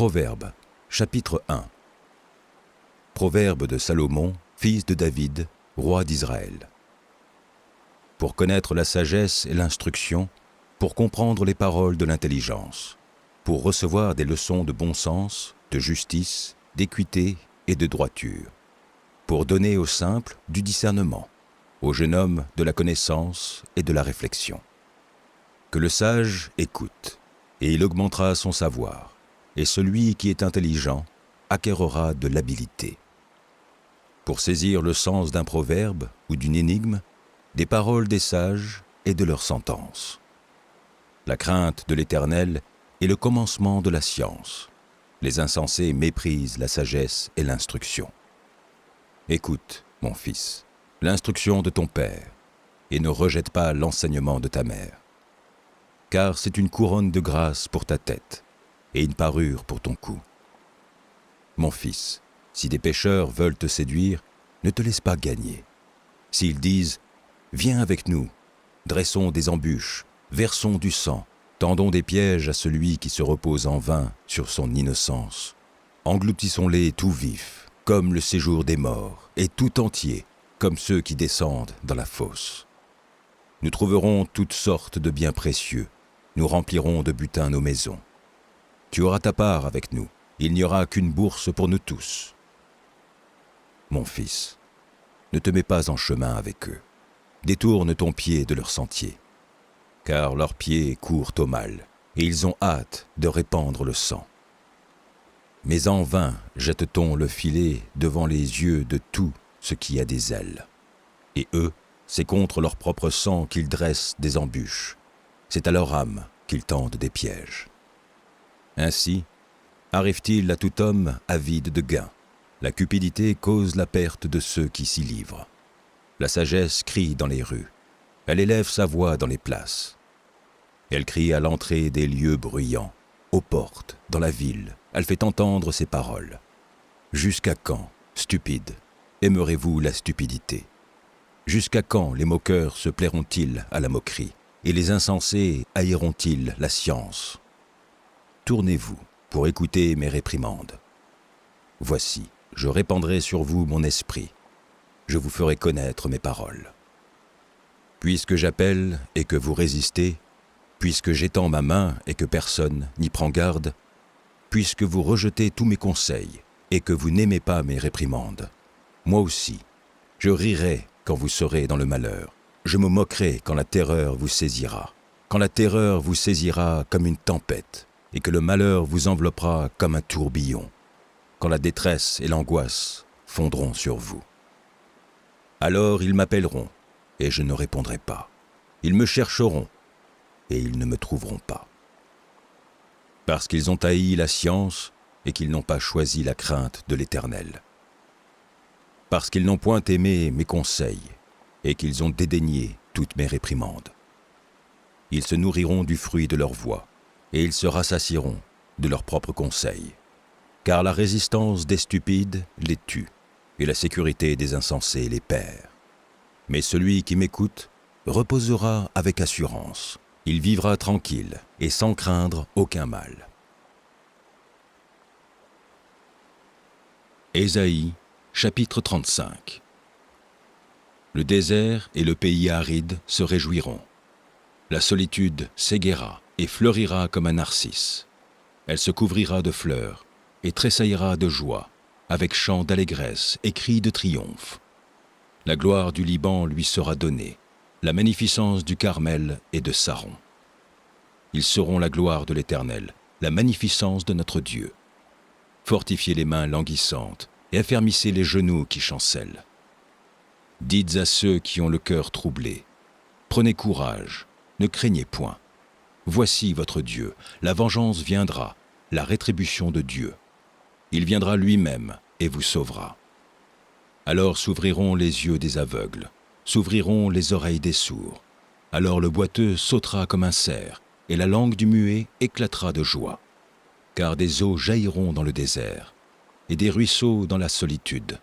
Proverbes, chapitre 1. Proverbe de Salomon, fils de David, roi d'Israël. Pour connaître la sagesse et l'instruction, pour comprendre les paroles de l'intelligence, pour recevoir des leçons de bon sens, de justice, d'équité et de droiture, pour donner aux simples du discernement, au jeune homme de la connaissance et de la réflexion. Que le sage écoute, et il augmentera son savoir, et celui qui est intelligent acquérera de l'habileté. Pour saisir le sens d'un proverbe ou d'une énigme, des paroles des sages et de leurs sentences. La crainte de l'Éternel est le commencement de la science. Les insensés méprisent la sagesse et l'instruction. Écoute, mon fils, l'instruction de ton père, et ne rejette pas l'enseignement de ta mère. Car c'est une couronne de grâce pour ta tête, et une parure pour ton cou. Mon fils, si des pécheurs veulent te séduire, ne te laisse pas gagner. S'ils disent « Viens avec nous, dressons des embûches, versons du sang, tendons des pièges à celui qui se repose en vain sur son innocence. Engloutissons-les tout vifs, comme le séjour des morts, et tout entiers, comme ceux qui descendent dans la fosse. Nous trouverons toutes sortes de biens précieux, nous remplirons de butin nos maisons. Tu auras ta part avec nous, il n'y aura qu'une bourse pour nous tous. Mon fils, ne te mets pas en chemin avec eux, détourne ton pied de leur sentier, car leurs pieds courent au mal, et ils ont hâte de répandre le sang. Mais en vain jette-t-on le filet devant les yeux de tout ce qui a des ailes. Et eux, c'est contre leur propre sang qu'ils dressent des embûches, c'est à leur âme qu'ils tendent des pièges. Ainsi, arrive-t-il à tout homme avide de gain. La cupidité cause la perte de ceux qui s'y livrent. La sagesse crie dans les rues. Elle élève sa voix dans les places. Elle crie à l'entrée des lieux bruyants, aux portes, dans la ville. Elle fait entendre ses paroles. Jusqu'à quand, stupides, aimerez-vous la stupidité? Jusqu'à quand les moqueurs se plairont-ils à la moquerie, et les insensés haïront-ils la science? Tournez-vous pour écouter mes réprimandes. Voici, je répandrai sur vous mon esprit. Je vous ferai connaître mes paroles. Puisque j'appelle et que vous résistez, puisque j'étends ma main et que personne n'y prend garde, puisque vous rejetez tous mes conseils et que vous n'aimez pas mes réprimandes, moi aussi, je rirai quand vous serez dans le malheur. Je me moquerai quand la terreur vous saisira. Quand la terreur vous saisira comme une tempête et que le malheur vous enveloppera comme un tourbillon. Quand la détresse et l'angoisse fondront sur vous. Alors ils m'appelleront et je ne répondrai pas. Ils me chercheront et ils ne me trouveront pas. Parce qu'ils ont haï la science et qu'ils n'ont pas choisi la crainte de l'Éternel. Parce qu'ils n'ont point aimé mes conseils et qu'ils ont dédaigné toutes mes réprimandes. Ils se nourriront du fruit de leur voix et ils se rassasieront de leurs propres conseils. Car la résistance des stupides les tue et la sécurité des insensés les perd. Mais celui qui m'écoute reposera avec assurance. Il vivra tranquille et sans craindre aucun mal. Ésaïe, chapitre 35. Le désert et le pays aride se réjouiront. La solitude s'égaiera et fleurira comme un narcisse. Elle se couvrira de fleurs et tressaillera de joie, avec chants d'allégresse et cris de triomphe. La gloire du Liban lui sera donnée, la magnificence du Carmel et de Saron. Ils seront la gloire de l'Éternel, la magnificence de notre Dieu. Fortifiez les mains languissantes et affermissez les genoux qui chancellent. Dites à ceux qui ont le cœur troublé, prenez courage, ne craignez point. Voici votre Dieu, la vengeance viendra, la rétribution de Dieu. Il viendra lui-même et vous sauvera. Alors s'ouvriront les yeux des aveugles, s'ouvriront les oreilles des sourds. Alors le boiteux sautera comme un cerf, et la langue du muet éclatera de joie. Car des eaux jailliront dans le désert, et des ruisseaux dans la solitude.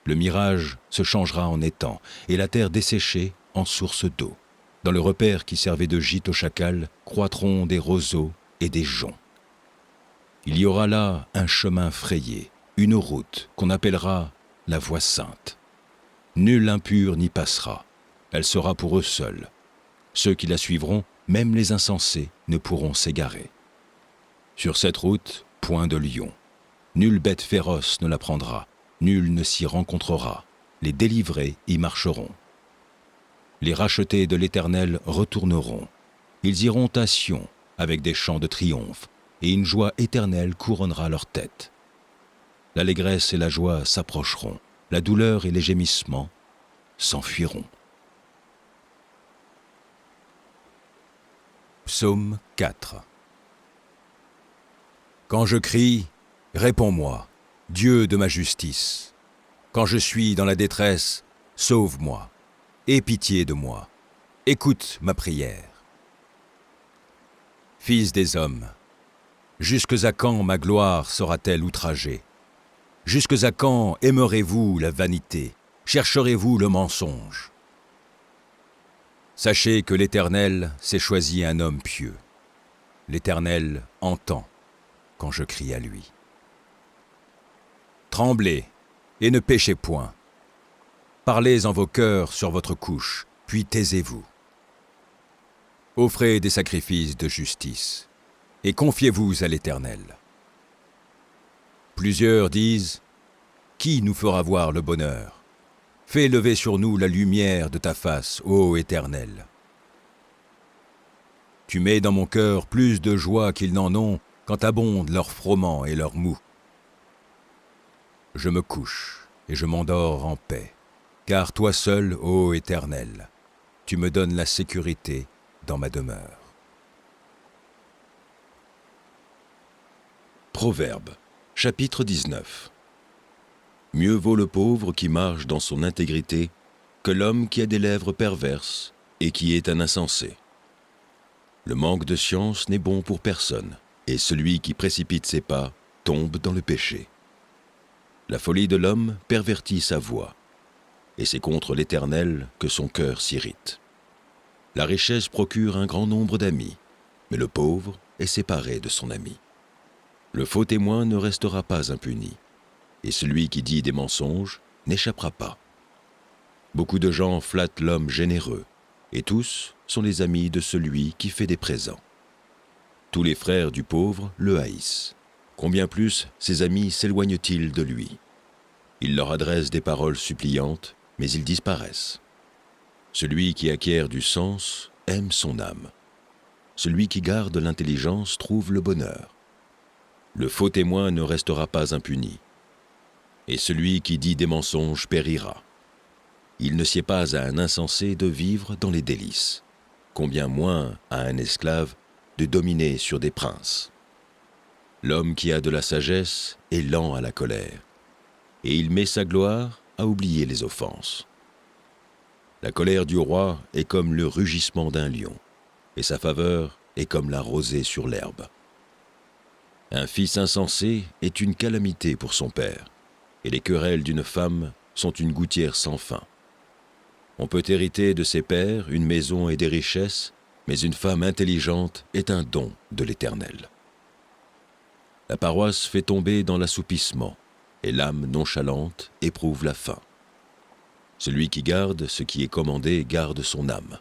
Le mirage se changera en étang, et la terre desséchée en source d'eau. Dans le repaire qui servait de gîte au chacal, croîtront des roseaux et des joncs. Il y aura là un chemin frayé, une route qu'on appellera la voie sainte. Nul impur n'y passera, elle sera pour eux seuls. Ceux qui la suivront, même les insensés, ne pourront s'égarer. Sur cette route, point de lion. Nulle bête féroce ne la prendra, nul ne s'y rencontrera. Les délivrés y marcheront. Les rachetés de l'Éternel retourneront. Ils iront à Sion avec des chants de triomphe, et une joie éternelle couronnera leur tête. L'allégresse et la joie s'approcheront, la douleur et les gémissements s'enfuiront. Psaume 4. Quand je crie, réponds-moi, Dieu de ma justice. Quand je suis dans la détresse, sauve-moi. Aie pitié de moi. Écoute ma prière. Fils des hommes, jusques à quand ma gloire sera-t-elle outragée? Jusques à quand aimerez-vous la vanité? Chercherez-vous le mensonge? Sachez que l'Éternel s'est choisi un homme pieux. L'Éternel entend quand je crie à lui. Tremblez et ne péchez point. Parlez en vos cœurs sur votre couche, puis taisez-vous. Offrez des sacrifices de justice et confiez-vous à l'Éternel. Plusieurs disent, qui nous fera voir le bonheur? Fais lever sur nous la lumière de ta face, ô Éternel. Tu mets dans mon cœur plus de joie qu'ils n'en ont quand abondent leurs froment et leurs mou. Je me couche et je m'endors en paix, car toi seul, ô Éternel, tu me donnes la sécurité dans ma demeure. Proverbe, chapitre 19. Mieux vaut le pauvre qui marche dans son intégrité que l'homme qui a des lèvres perverses et qui est un insensé. Le manque de science n'est bon pour personne, et celui qui précipite ses pas tombe dans le péché. La folie de l'homme pervertit sa voix, et c'est contre l'Éternel que son cœur s'irrite. La richesse procure un grand nombre d'amis, mais le pauvre est séparé de son ami. Le faux témoin ne restera pas impuni, et celui qui dit des mensonges n'échappera pas. Beaucoup de gens flattent l'homme généreux, et tous sont les amis de celui qui fait des présents. Tous les frères du pauvre le haïssent. Combien plus ses amis s'éloignent-ils de lui? Il leur adresse des paroles suppliantes, mais ils disparaissent. Celui qui acquiert du sens aime son âme. Celui qui garde l'intelligence trouve le bonheur. Le faux témoin ne restera pas impuni, et celui qui dit des mensonges périra. Il ne sied pas à un insensé de vivre dans les délices, combien moins à un esclave de dominer sur des princes. L'homme qui a de la sagesse est lent à la colère, et il met sa gloire à oublier les offenses. La colère du roi est comme le rugissement d'un lion, et sa faveur est comme la rosée sur l'herbe. Un fils insensé est une calamité pour son père, et les querelles d'une femme sont une gouttière sans fin. On peut hériter de ses pères une maison et des richesses, mais une femme intelligente est un don de l'Éternel. La paroisse fait tomber dans l'assoupissement, et l'âme nonchalante éprouve la faim. Celui qui garde ce qui est commandé garde son âme.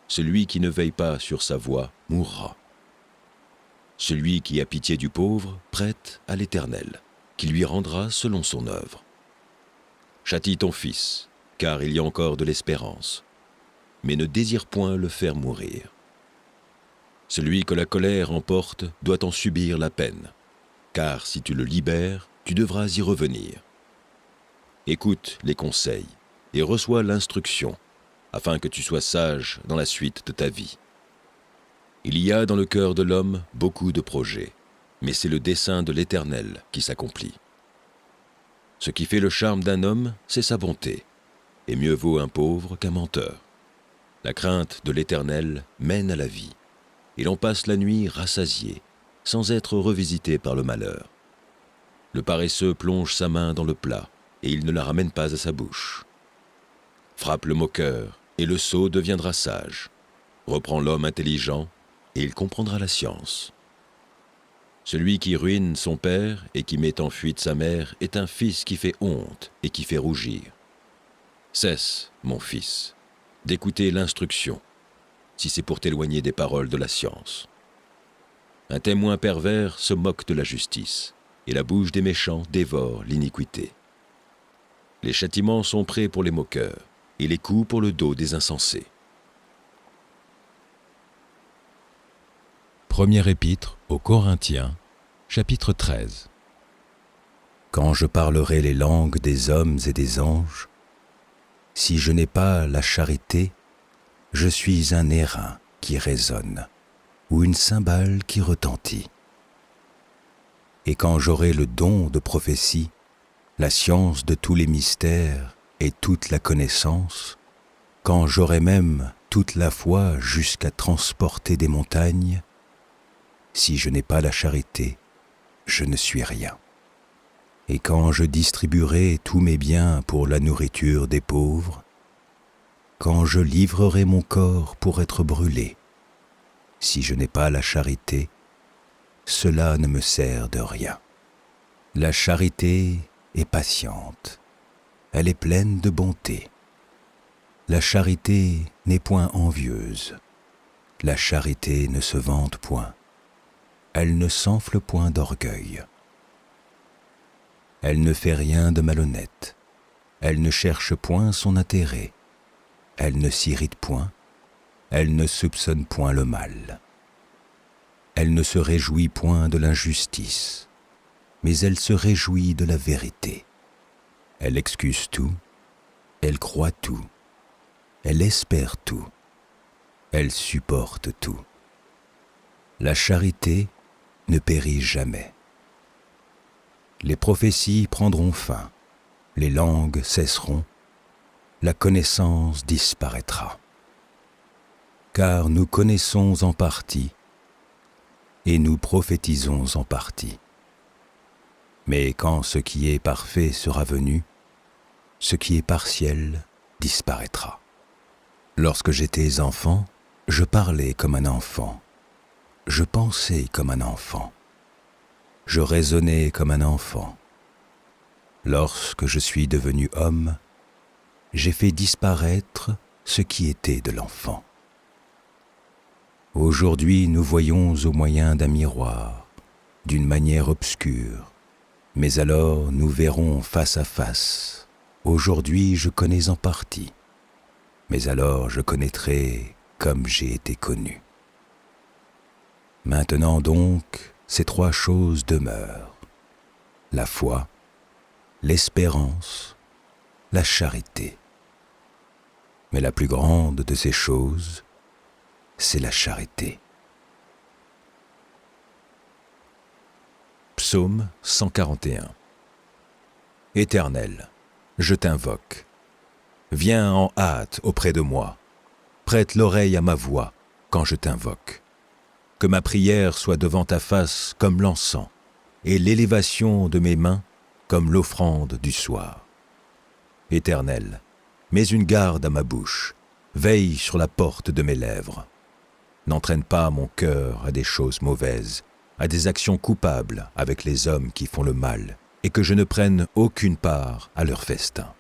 Celui qui ne veille pas sur sa voie mourra. Celui qui a pitié du pauvre prête à l'Éternel, qui lui rendra selon son œuvre. Châtie ton fils, car il y a encore de l'espérance, mais ne désire point le faire mourir. Celui que la colère emporte doit en subir la peine, car si tu le libères, tu devras y revenir. Écoute les conseils et reçois l'instruction, afin que tu sois sage dans la suite de ta vie. Il y a dans le cœur de l'homme beaucoup de projets, mais c'est le dessein de l'Éternel qui s'accomplit. Ce qui fait le charme d'un homme, c'est sa bonté, et mieux vaut un pauvre qu'un menteur. La crainte de l'Éternel mène à la vie, et l'on passe la nuit rassasié, sans être revisité par le malheur. Le paresseux plonge sa main dans le plat, et il ne la ramène pas à sa bouche. Frappe le moqueur, et le sot deviendra sage. Reprend l'homme intelligent, et il comprendra la science. Celui qui ruine son père et qui met en fuite sa mère est un fils qui fait honte et qui fait rougir. Cesse, mon fils, d'écouter l'instruction, si c'est pour t'éloigner des paroles de la science. Un témoin pervers se moque de la justice, et la bouche des méchants dévore l'iniquité. Les châtiments sont prêts pour les moqueurs, et les coups pour le dos des insensés. Première épître aux Corinthiens, chapitre 13. Quand je parlerai les langues des hommes et des anges, si je n'ai pas la charité, je suis un airain qui résonne, ou une cymbale qui retentit. Et quand j'aurai le don de prophétie, la science de tous les mystères et toute la connaissance, quand j'aurai même toute la foi jusqu'à transporter des montagnes, si je n'ai pas la charité, je ne suis rien. Et quand je distribuerai tous mes biens pour la nourriture des pauvres, quand je livrerai mon corps pour être brûlé, si je n'ai pas la charité, cela ne me sert de rien. La charité est patiente, elle est pleine de bonté. La charité n'est point envieuse, la charité ne se vante point. Elle ne s'enfle point d'orgueil. Elle ne fait rien de malhonnête. Elle ne cherche point son intérêt. Elle ne s'irrite point. Elle ne soupçonne point le mal. Elle ne se réjouit point de l'injustice, mais elle se réjouit de la vérité. Elle excuse tout. Elle croit tout. Elle espère tout. Elle supporte tout. La charité ne périt jamais. Les prophéties prendront fin, les langues cesseront, la connaissance disparaîtra. Car nous connaissons en partie et nous prophétisons en partie. Mais quand ce qui est parfait sera venu, ce qui est partiel disparaîtra. Lorsque j'étais enfant, je parlais comme un enfant. Je pensais comme un enfant. Je raisonnais comme un enfant. Lorsque je suis devenu homme, j'ai fait disparaître ce qui était de l'enfant. Aujourd'hui, nous voyons au moyen d'un miroir, d'une manière obscure, mais alors nous verrons face à face. Aujourd'hui, je connais en partie, mais alors je connaîtrai comme j'ai été connu. Maintenant donc, ces trois choses demeurent, la foi, l'espérance, la charité. Mais la plus grande de ces choses, c'est la charité. Psaume 141. Éternel, je t'invoque. Viens en hâte auprès de moi. Prête l'oreille à ma voix quand je t'invoque. Que ma prière soit devant ta face comme l'encens, et l'élévation de mes mains comme l'offrande du soir. Éternel, mets une garde à ma bouche, veille sur la porte de mes lèvres. N'entraîne pas mon cœur à des choses mauvaises, à des actions coupables avec les hommes qui font le mal, et que je ne prenne aucune part à leur festin.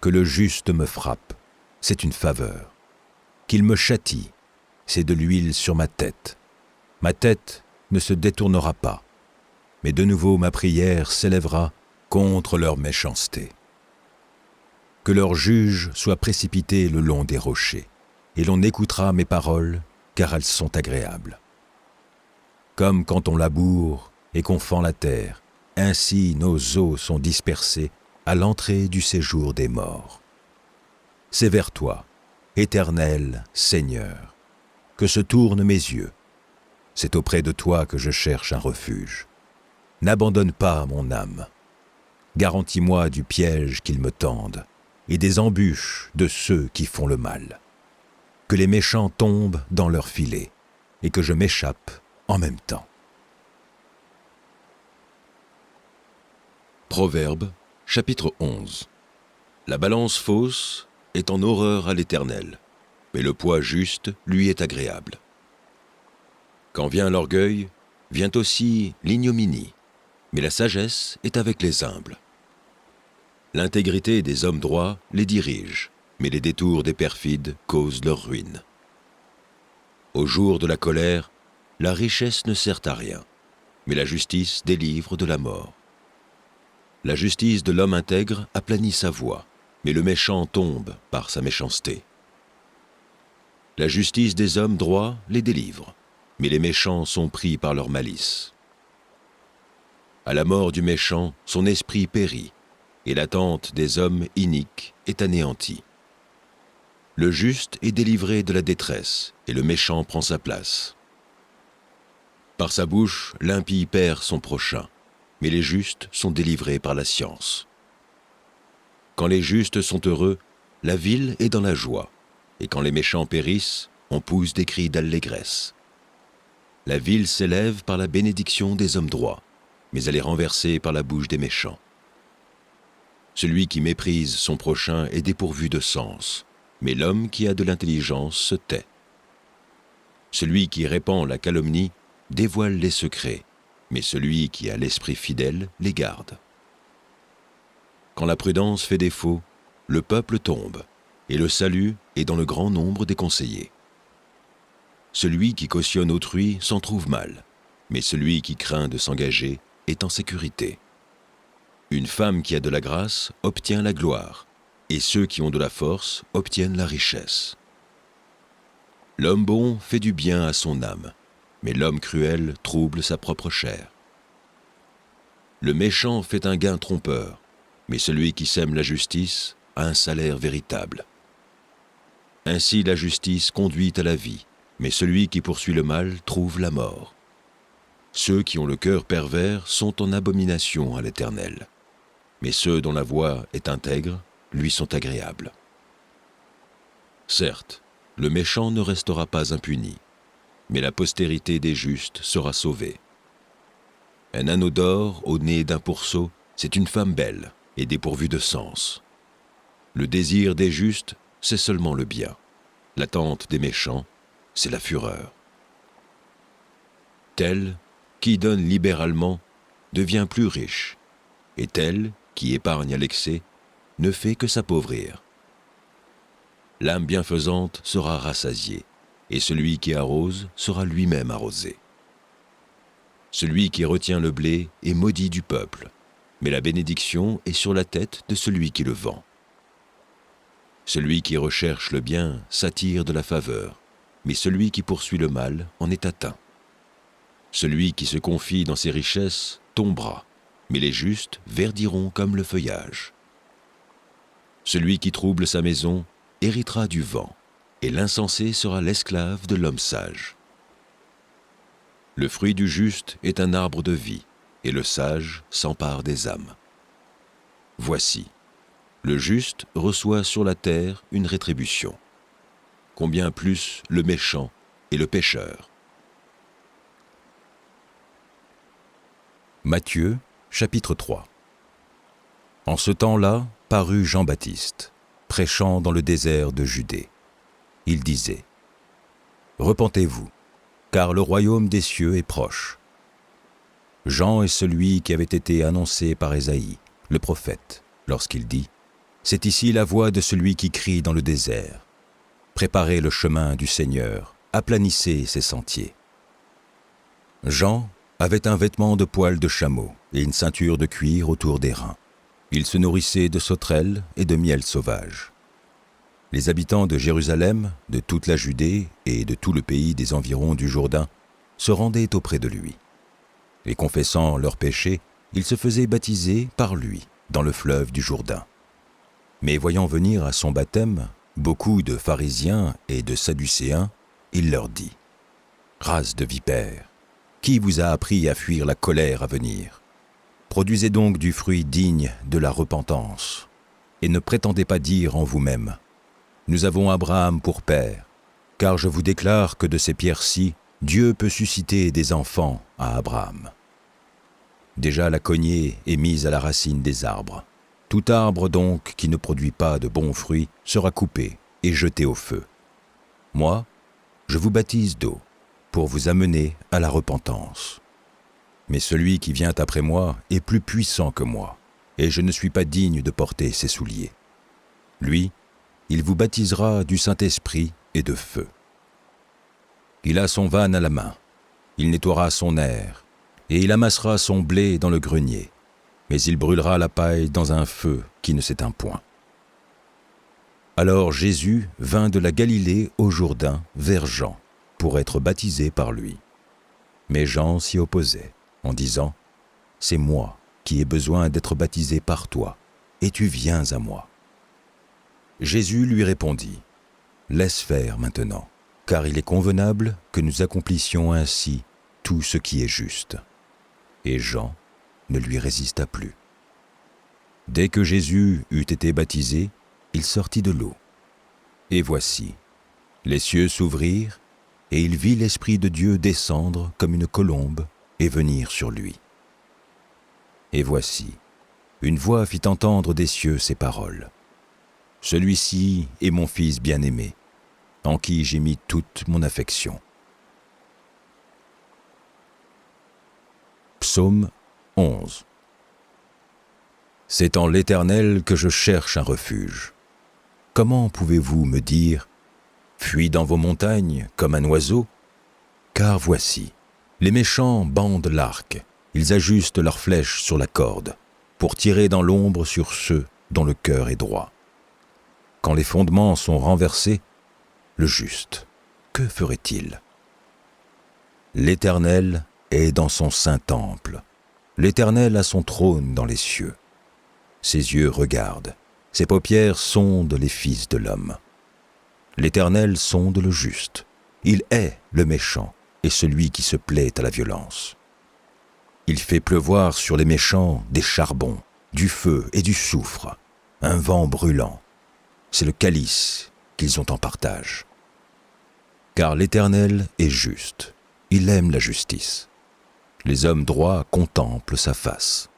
Que le juste me frappe, c'est une faveur. Qu'il me châtie, c'est de l'huile sur ma tête. Ma tête ne se détournera pas, mais de nouveau ma prière s'élèvera contre leur méchanceté. Que leur juge soit précipité le long des rochers, et l'on écoutera mes paroles, car elles sont agréables. Comme quand on laboure et qu'on fend la terre, ainsi nos os sont dispersés à l'entrée du séjour des morts. C'est vers toi, Éternel Seigneur, que se tournent mes yeux. C'est auprès de toi que je cherche un refuge. N'abandonne pas mon âme. Garantis-moi du piège qu'ils me tendent et des embûches de ceux qui font le mal. Que les méchants tombent dans leur filet et que je m'échappe en même temps. Proverbe, chapitre 11. La balance fausse est en horreur à l'Éternel, mais le poids juste lui est agréable. Quand vient l'orgueil, vient aussi l'ignominie, mais la sagesse est avec les humbles. L'intégrité des hommes droits les dirige, mais les détours des perfides causent leur ruine. Au jour de la colère, la richesse ne sert à rien, mais la justice délivre de la mort. La justice de l'homme intègre aplanit sa voie, mais le méchant tombe par sa méchanceté. La justice des hommes droits les délivre, mais les méchants sont pris par leur malice. À la mort du méchant, son esprit périt, et l'attente des hommes iniques est anéantie. Le juste est délivré de la détresse, et le méchant prend sa place. Par sa bouche, l'impie perd son prochain, mais les justes sont délivrés par la science. Quand les justes sont heureux, la ville est dans la joie, et quand les méchants périssent, on pousse des cris d'allégresse. La ville s'élève par la bénédiction des hommes droits, mais elle est renversée par la bouche des méchants. Celui qui méprise son prochain est dépourvu de sens, mais l'homme qui a de l'intelligence se tait. Celui qui répand la calomnie dévoile les secrets, mais celui qui a l'esprit fidèle les garde. Quand la prudence fait défaut, le peuple tombe, et le salut est dans le grand nombre des conseillers. Celui qui cautionne autrui s'en trouve mal, mais celui qui craint de s'engager est en sécurité. Une femme qui a de la grâce obtient la gloire, et ceux qui ont de la force obtiennent la richesse. L'homme bon fait du bien à son âme, mais l'homme cruel trouble sa propre chair. Le méchant fait un gain trompeur, mais celui qui sème la justice a un salaire véritable. Ainsi la justice conduit à la vie, mais celui qui poursuit le mal trouve la mort. Ceux qui ont le cœur pervers sont en abomination à l'Éternel, mais ceux dont la voie est intègre lui sont agréables. Certes, le méchant ne restera pas impuni, mais la postérité des justes sera sauvée. Un anneau d'or au nez d'un pourceau, c'est une femme belle et dépourvue de sens. Le désir des justes, c'est seulement le bien. L'attente des méchants, c'est la fureur. Tel qui donne libéralement devient plus riche, et tel qui épargne à l'excès ne fait que s'appauvrir. L'âme bienfaisante sera rassasiée, et celui qui arrose sera lui-même arrosé. Celui qui retient le blé est maudit du peuple, mais la bénédiction est sur la tête de celui qui le vend. Celui qui recherche le bien s'attire de la faveur, mais celui qui poursuit le mal en est atteint. Celui qui se confie dans ses richesses tombera, mais les justes verdiront comme le feuillage. Celui qui trouble sa maison héritera du vent, et l'insensé sera l'esclave de l'homme sage. Le fruit du juste est un arbre de vie, et le sage s'empare des âmes. Voici, le juste reçoit sur la terre une rétribution. Combien plus le méchant et le pécheur. Matthieu, chapitre 3. En ce temps-là, parut Jean-Baptiste, prêchant dans le désert de Judée. Il disait : Repentez-vous, car le royaume des cieux est proche. Jean est celui qui avait été annoncé par Ésaïe, le prophète, lorsqu'il dit : C'est ici la voix de celui qui crie dans le désert. Préparez le chemin du Seigneur, aplanissez ses sentiers. Jean avait un vêtement de poil de chameau et une ceinture de cuir autour des reins. Il se nourrissait de sauterelles et de miel sauvage. Les habitants de Jérusalem, de toute la Judée et de tout le pays des environs du Jourdain se rendaient auprès de lui. Et confessant leurs péchés, ils se faisaient baptiser par lui dans le fleuve du Jourdain. Mais voyant venir à son baptême beaucoup de pharisiens et de sadducéens, il leur dit : Race de vipères, qui vous a appris à fuir la colère à venir ? Produisez donc du fruit digne de la repentance, et ne prétendez pas dire en vous-même : Nous avons Abraham pour père, car je vous déclare que de ces pierres-ci, Dieu peut susciter des enfants à Abraham. Déjà la cognée est mise à la racine des arbres. Tout arbre donc qui ne produit pas de bons fruits sera coupé et jeté au feu. Moi, je vous baptise d'eau pour vous amener à la repentance. Mais celui qui vient après moi est plus puissant que moi, et je ne suis pas digne de porter ses souliers. Lui, il vous baptisera du Saint-Esprit et de feu. Il a son vanne à la main, il nettoiera son aire, et il amassera son blé dans le grenier, mais il brûlera la paille dans un feu qui ne s'éteint point. Alors Jésus vint de la Galilée au Jourdain vers Jean, pour être baptisé par lui. Mais Jean s'y opposait, en disant « C'est moi qui ai besoin d'être baptisé par toi, et tu viens à moi. » Jésus lui répondit « Laisse faire maintenant, car il est convenable que nous accomplissions ainsi tout ce qui est juste. » Et Jean ne lui résista plus. Dès que Jésus eut été baptisé, il sortit de l'eau. Et voici, les cieux s'ouvrirent, et il vit l'Esprit de Dieu descendre comme une colombe et venir sur lui. Et voici, une voix fit entendre des cieux ces paroles. « Celui-ci est mon Fils bien-aimé, en qui j'ai mis toute mon affection. » Psaume 11. C'est en l'Éternel que je cherche un refuge. Comment pouvez-vous me dire « Fuis dans vos montagnes comme un oiseau » Car voici, les méchants bandent l'arc, ils ajustent leurs flèches sur la corde, pour tirer dans l'ombre sur ceux dont le cœur est droit. Quand les fondements sont renversés, le juste, que ferait-il? L'Éternel est dans son saint temple. L'Éternel a son trône dans les cieux. Ses yeux regardent, ses paupières sondent les fils de l'homme. L'Éternel sonde le juste. Il hait le méchant et celui qui se plaît à la violence. Il fait pleuvoir sur les méchants des charbons, du feu et du soufre, un vent brûlant. C'est le calice qu'ils ont en partage. Car l'Éternel est juste, il aime la justice. Les hommes droits contemplent sa face.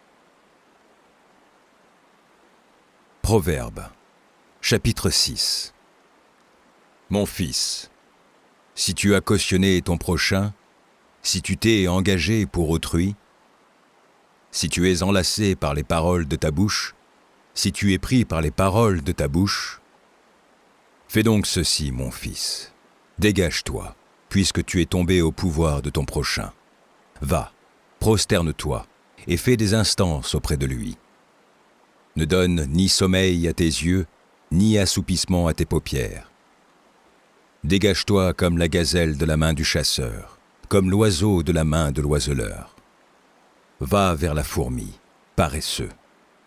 Proverbes, chapitre 6. Mon fils, si tu as cautionné ton prochain, si tu t'es engagé pour autrui, si tu es enlacé par les paroles de ta bouche, si tu es pris par les paroles de ta bouche, fais donc ceci, mon fils. Dégage-toi, puisque tu es tombé au pouvoir de ton prochain. Va, prosterne-toi, et fais des instances auprès de lui. Ne donne ni sommeil à tes yeux, ni assoupissement à tes paupières. Dégage-toi comme la gazelle de la main du chasseur, comme l'oiseau de la main de l'oiseleur. Va vers la fourmi, paresseux.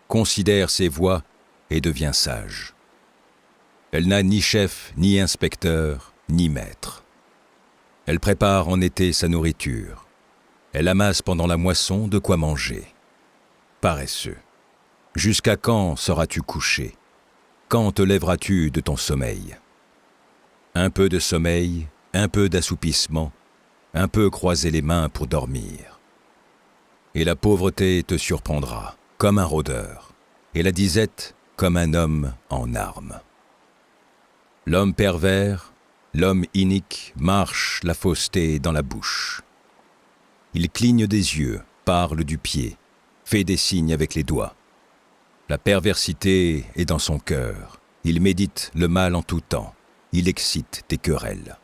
Considère ses voies et deviens sage. Elle n'a ni chef, ni inspecteur, ni maître. Elle prépare en été sa nourriture. Elle amasse pendant la moisson de quoi manger. Paresseux, jusqu'à quand seras-tu couché? Quand te lèveras-tu de ton sommeil? Un peu de sommeil, un peu d'assoupissement, un peu croiser les mains pour dormir. Et la pauvreté te surprendra, comme un rôdeur, et la disette comme un homme en armes. L'homme pervers, l'homme inique marche la fausseté dans la bouche. Il cligne des yeux, parle du pied, fait des signes avec les doigts. La perversité est dans son cœur, il médite le mal en tout temps, il excite des querelles.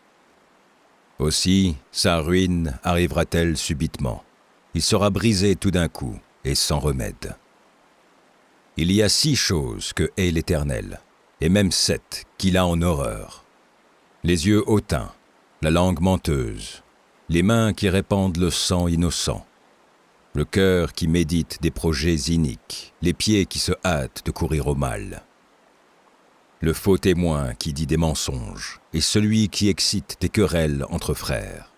Aussi, sa ruine arrivera-t-elle subitement. Il sera brisé tout d'un coup et sans remède. Il y a 6 choses que hait l'Éternel, et même 7 qu'il a en horreur. Les yeux hautains, la langue menteuse, les mains qui répandent le sang innocent, le cœur qui médite des projets iniques, les pieds qui se hâtent de courir au mal. Le faux témoin qui dit des mensonges, et celui qui excite des querelles entre frères.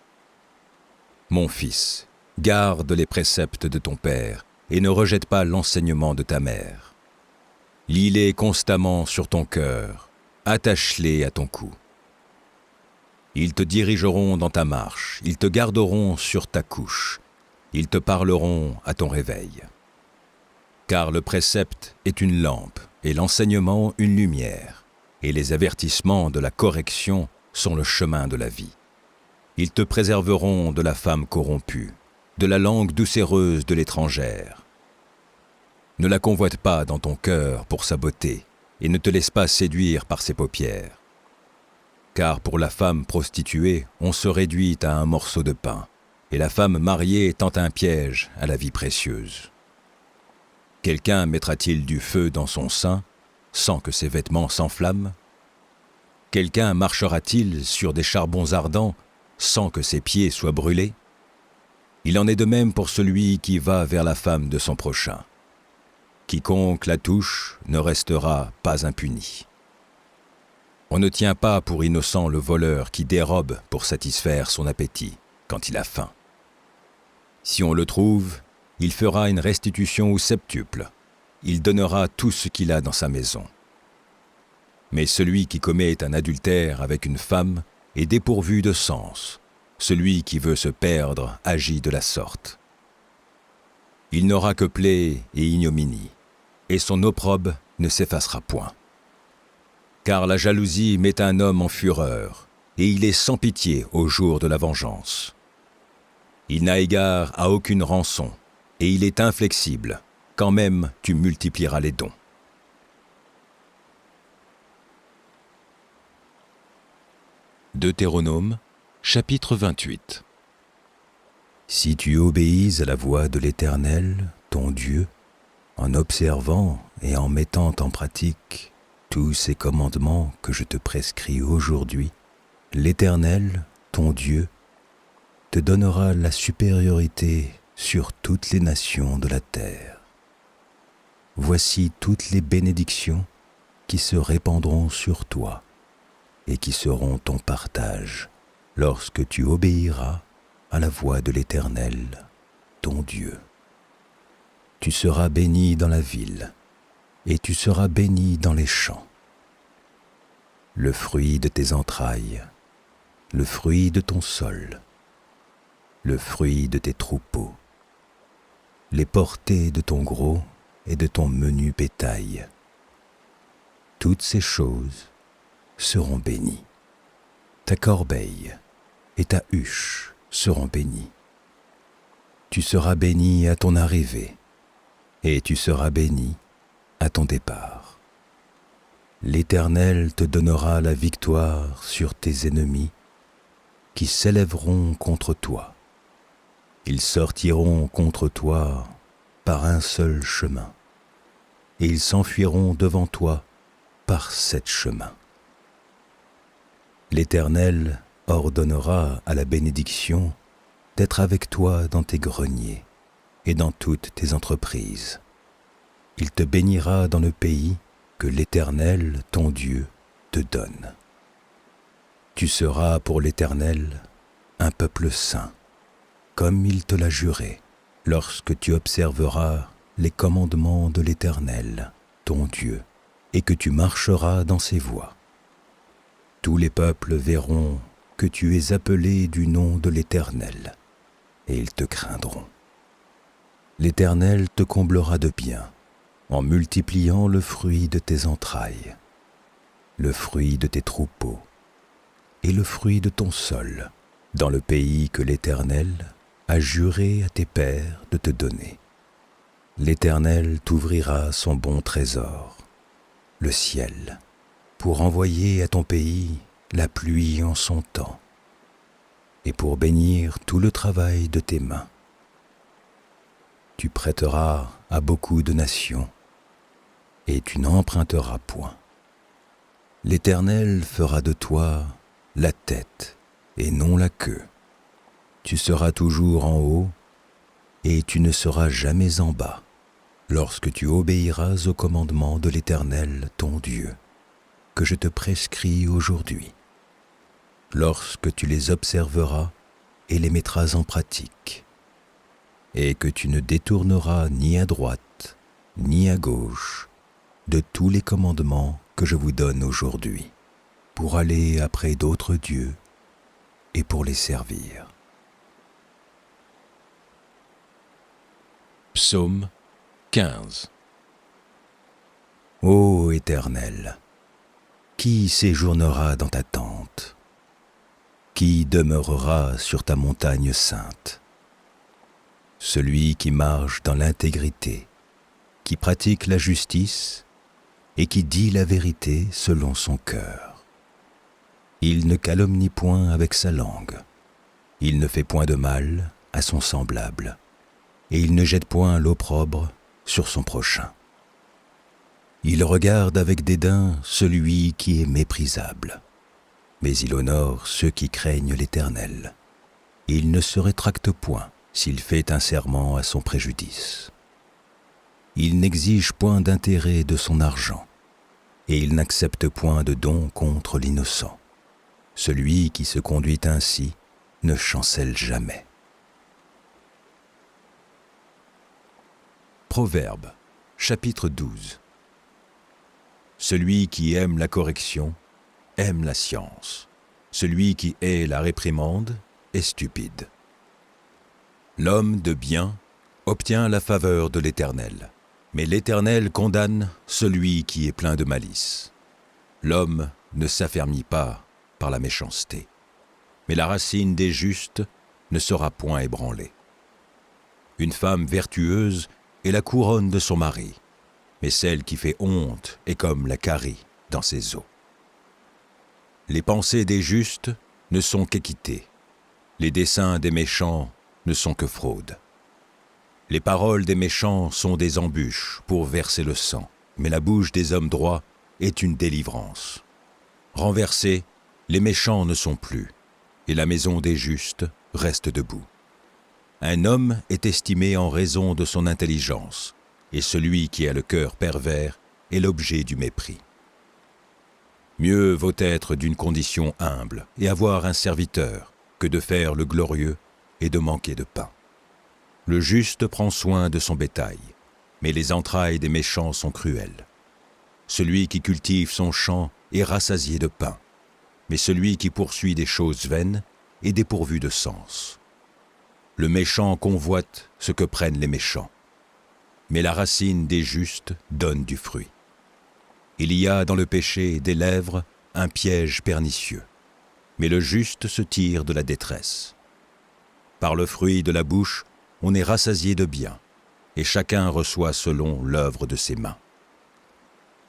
Mon fils, garde les préceptes de ton père, et ne rejette pas l'enseignement de ta mère. Lis-les constamment sur ton cœur, attache-les à ton cou. Ils te dirigeront dans ta marche, ils te garderont sur ta couche, ils te parleront à ton réveil. Car le précepte est une lampe, et l'enseignement une lumière, et les avertissements de la correction sont le chemin de la vie. Ils te préserveront de la femme corrompue, de la langue doucereuse de l'étrangère. Ne la convoite pas dans ton cœur pour sa beauté, et ne te laisse pas séduire par ses paupières. Car pour la femme prostituée, on se réduit à un morceau de pain, et la femme mariée tend un piège à la vie précieuse. Quelqu'un mettra-t-il du feu dans son sein, sans que ses vêtements s'enflamment? Quelqu'un marchera-t-il sur des charbons ardents, sans que ses pieds soient brûlés? Il en est de même pour celui qui va vers la femme de son prochain. Quiconque la touche ne restera pas impuni. On ne tient pas pour innocent le voleur qui dérobe pour satisfaire son appétit quand il a faim. Si on le trouve, il fera une restitution au septuple. Il donnera tout ce qu'il a dans sa maison. Mais celui qui commet un adultère avec une femme est dépourvu de sens. Celui qui veut se perdre agit de la sorte. Il n'aura que plaie et ignominie, et son opprobre ne s'effacera point. Car la jalousie met un homme en fureur, et il est sans pitié au jour de la vengeance. Il n'a égard à aucune rançon, et il est inflexible, quand même tu multiplieras les dons. Deutéronome, chapitre 28. Si tu obéis à la voix de l'Éternel, ton Dieu, en observant et en mettant en pratique tous ces commandements que je te prescris aujourd'hui, l'Éternel, ton Dieu, te donnera la supériorité sur toutes les nations de la terre. Voici toutes les bénédictions qui se répandront sur toi et qui seront ton partage lorsque tu obéiras à la voix de l'Éternel, ton Dieu. Tu seras béni dans la ville, et tu seras béni dans les champs. Le fruit de tes entrailles, le fruit de ton sol, le fruit de tes troupeaux, les portées de ton gros et de ton menu bétail. Toutes ces choses seront bénies. Ta corbeille et ta huche seront bénies. Tu seras béni à ton arrivée, et tu seras béni à ton départ. L'Éternel te donnera la victoire sur tes ennemis qui s'élèveront contre toi. Ils sortiront contre toi par un seul chemin, et ils s'enfuiront devant toi par 7 chemins. L'Éternel ordonnera à la bénédiction d'être avec toi dans tes greniers et dans toutes tes entreprises. Il te bénira dans le pays que l'Éternel, ton Dieu, te donne. Tu seras pour l'Éternel un peuple saint, comme il te l'a juré, lorsque tu observeras les commandements de l'Éternel, ton Dieu, et que tu marcheras dans ses voies. Tous les peuples verront que tu es appelé du nom de l'Éternel, et ils te craindront. L'Éternel te comblera de bien, en multipliant le fruit de tes entrailles, le fruit de tes troupeaux, et le fruit de ton sol, dans le pays que l'Éternel a juré à tes pères de te donner. L'Éternel t'ouvrira son bon trésor, le ciel, pour envoyer à ton pays la pluie en son temps, et pour bénir tout le travail de tes mains. Tu prêteras à beaucoup de nations, et tu n'emprunteras point. L'Éternel fera de toi la tête et non la queue. Tu seras toujours en haut, et tu ne seras jamais en bas, lorsque tu obéiras aux commandements de l'Éternel, ton Dieu, que je te prescris aujourd'hui, lorsque tu les observeras et les mettras en pratique, et que tu ne détourneras ni à droite, ni à gauche, de tous les commandements que je vous donne aujourd'hui, pour aller après d'autres dieux et pour les servir. Psaume 15. Ô Éternel, qui séjournera dans ta tente? Qui demeurera sur ta montagne sainte? celui qui marche dans l'intégrité, qui pratique la justice et qui dit la vérité selon son cœur. Il ne calomnie point avec sa langue, il ne fait point de mal à son semblable, et il ne jette point l'opprobre sur son prochain. Il regarde avec dédain celui qui est méprisable, mais il honore ceux qui craignent l'Éternel. Il ne se rétracte point s'il fait un serment à son préjudice. Il n'exige point d'intérêt de son argent, et il n'accepte point de don contre l'innocent. Celui qui se conduit ainsi ne chancelle jamais. Proverbes, chapitre 12. Celui qui aime la correction aime la science. Celui qui hait la réprimande est stupide. L'homme de bien obtient la faveur de l'Éternel, mais l'Éternel condamne celui qui est plein de malice. L'homme ne s'affermit pas par la méchanceté, mais la racine des justes ne sera point ébranlée. Une femme vertueuse est la couronne de son mari, mais celle qui fait honte est comme la carie dans ses os. Les pensées des justes ne sont qu'équité, les desseins des méchants ne sont que fraude. Les paroles des méchants sont des embûches pour verser le sang, mais la bouche des hommes droits est une délivrance. Renversés, les méchants ne sont plus, et la maison des justes reste debout. Un homme est estimé en raison de son intelligence, et celui qui a le cœur pervers est l'objet du mépris. Mieux vaut être d'une condition humble et avoir un serviteur que de faire le glorieux et de manquer de pain. Le juste prend soin de son bétail, mais les entrailles des méchants sont cruelles. Celui qui cultive son champ est rassasié de pain, mais celui qui poursuit des choses vaines est dépourvu de sens. Le méchant convoite ce que prennent les méchants, mais la racine des justes donne du fruit. Il y a dans le péché des lèvres un piège pernicieux, mais le juste se tire de la détresse. Par le fruit de la bouche, on est rassasié de bien, et chacun reçoit selon l'œuvre de ses mains.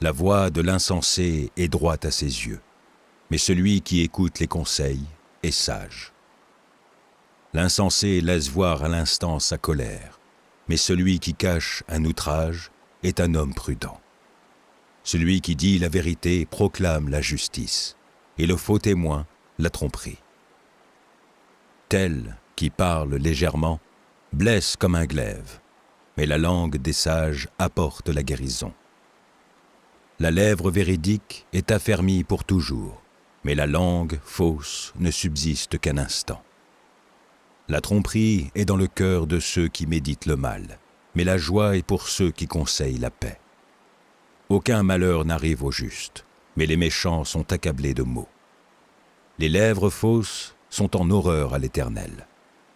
La voix de l'insensé est droite à ses yeux, mais celui qui écoute les conseils est sage. L'insensé laisse voir à l'instant sa colère, mais celui qui cache un outrage est un homme prudent. Celui qui dit la vérité proclame la justice, et le faux témoin la tromperie. Tel qui parle légèrement blesse comme un glaive, mais la langue des sages apporte la guérison. La lèvre véridique est affermie pour toujours, mais la langue fausse ne subsiste qu'un instant. La tromperie est dans le cœur de ceux qui méditent le mal, mais la joie est pour ceux qui conseillent la paix. Aucun malheur n'arrive au juste, mais les méchants sont accablés de maux. Les lèvres fausses sont en horreur à l'Éternel,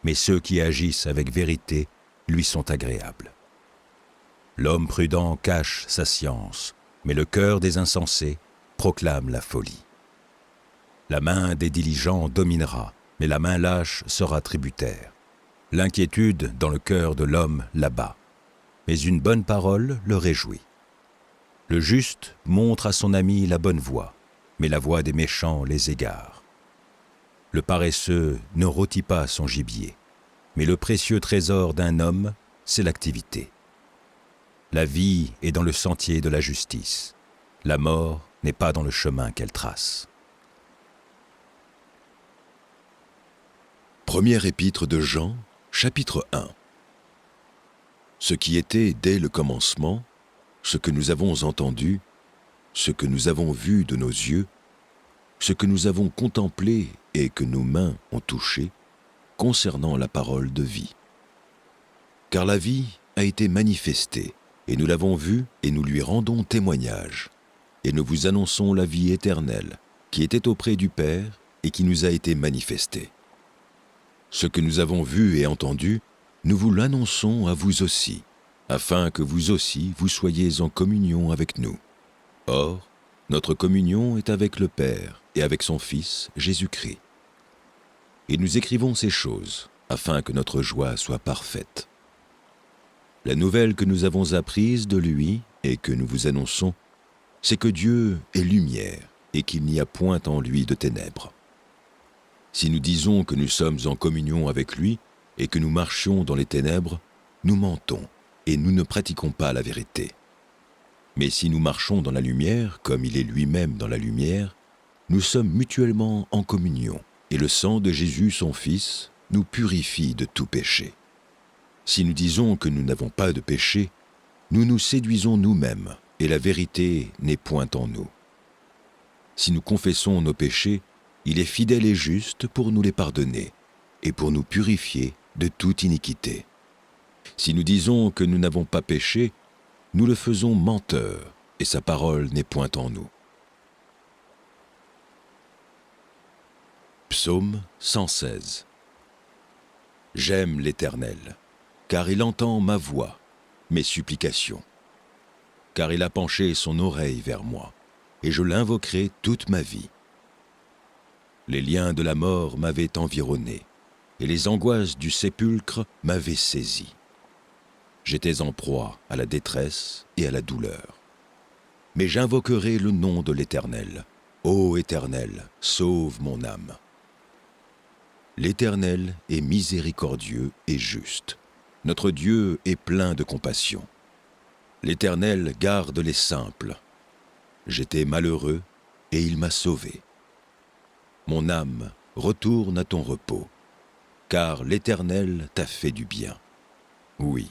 mais ceux qui agissent avec vérité lui sont agréables. L'homme prudent cache sa science, mais le cœur des insensés proclame la folie. La main des diligents dominera, mais la main lâche sera tributaire. L'inquiétude dans le cœur de l'homme l'abat, mais une bonne parole le réjouit. Le juste montre à son ami la bonne voie, mais la voie des méchants les égare. Le paresseux ne rôtit pas son gibier, mais le précieux trésor d'un homme, c'est l'activité. La vie est dans le sentier de la justice, la mort n'est pas dans le chemin qu'elle trace. Première épître de Jean, chapitre 1. Ce qui était dès le commencement, ce que nous avons entendu, ce que nous avons vu de nos yeux, ce que nous avons contemplé et que nos mains ont touché, concernant la parole de vie. Car la vie a été manifestée, et nous l'avons vue et nous lui rendons témoignage, et nous vous annonçons la vie éternelle, qui était auprès du Père et qui nous a été manifestée. Ce que nous avons vu et entendu, nous vous l'annonçons à vous aussi, afin que vous aussi vous soyez en communion avec nous. Or, notre communion est avec le Père et avec son Fils, Jésus-Christ. Et nous écrivons ces choses, afin que notre joie soit parfaite. La nouvelle que nous avons apprise de lui et que nous vous annonçons, c'est que Dieu est lumière et qu'il n'y a point en lui de ténèbres. Si nous disons que nous sommes en communion avec lui et que nous marchions dans les ténèbres, nous mentons et nous ne pratiquons pas la vérité. Mais si nous marchons dans la lumière, comme il est lui-même dans la lumière, nous sommes mutuellement en communion, et le sang de Jésus, son Fils, nous purifie de tout péché. Si nous disons que nous n'avons pas de péché, nous nous séduisons nous-mêmes, et la vérité n'est point en nous. Si nous confessons nos péchés, il est fidèle et juste pour nous les pardonner, et pour nous purifier de toute iniquité. Si nous disons que nous n'avons pas péché, nous le faisons menteur, et sa parole n'est point en nous. Psaume 116. J'aime l'Éternel, car il entend ma voix, mes supplications. Car il a penché son oreille vers moi, et je l'invoquerai toute ma vie. Les liens de la mort m'avaient environné, et les angoisses du sépulcre m'avaient saisi. J'étais en proie à la détresse et à la douleur. Mais j'invoquerai le nom de l'Éternel. Ô Éternel, sauve mon âme. L'Éternel est miséricordieux et juste. Notre Dieu est plein de compassion. L'Éternel garde les simples. J'étais malheureux et il m'a sauvé. Mon âme, retourne à ton repos, car l'Éternel t'a fait du bien. Oui,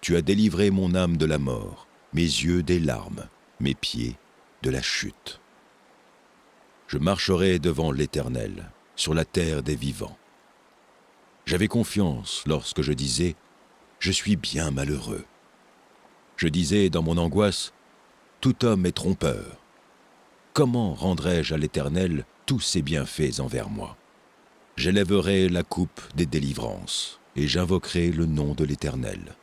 tu as délivré mon âme de la mort, mes yeux des larmes, mes pieds de la chute. Je marcherai devant l'Éternel, sur la terre des vivants. J'avais confiance lorsque je disais « Je suis bien malheureux ». Je disais dans mon angoisse « Tout homme est trompeur. Comment rendrai-je à l'Éternel tous ses bienfaits envers moi ?» J'élèverai la coupe des délivrances et j'invoquerai le nom de l'Éternel.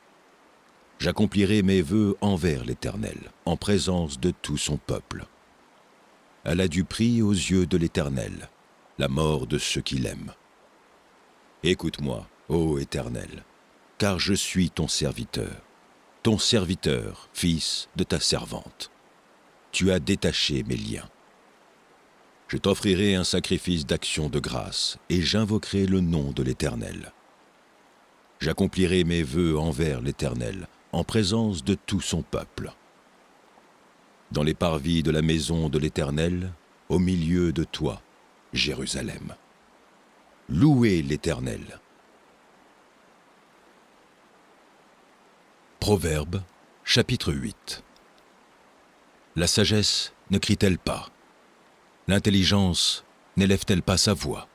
J'accomplirai mes vœux envers l'Éternel, en présence de tout son peuple. Elle a du prix aux yeux de l'Éternel, la mort de ceux qui l'aiment. Écoute-moi, ô Éternel, car je suis ton serviteur, fils de ta servante. Tu as détaché mes liens. Je t'offrirai un sacrifice d'action de grâce et j'invoquerai le nom de l'Éternel. J'accomplirai mes vœux envers l'Éternel, en présence de tout son peuple. Dans les parvis de la maison de l'Éternel, au milieu de toi, Jérusalem. Louez l'Éternel. Proverbes, chapitre 8. La sagesse ne crie-t-elle pas? L'intelligence n'élève-t-elle pas sa voix?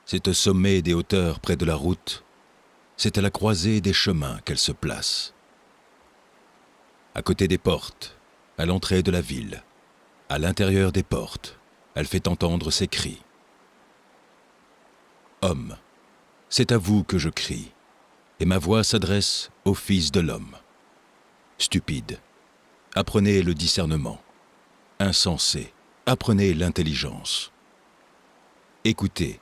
C'est au sommet des hauteurs près de la route, c'est à la croisée des chemins qu'elle se place. À côté des portes, à l'entrée de la ville, à l'intérieur des portes, elle fait entendre ses cris. Homme, c'est à vous que je crie, et ma voix s'adresse au Fils de l'homme. Stupide, apprenez le discernement. Insensé, apprenez l'intelligence. Écoutez,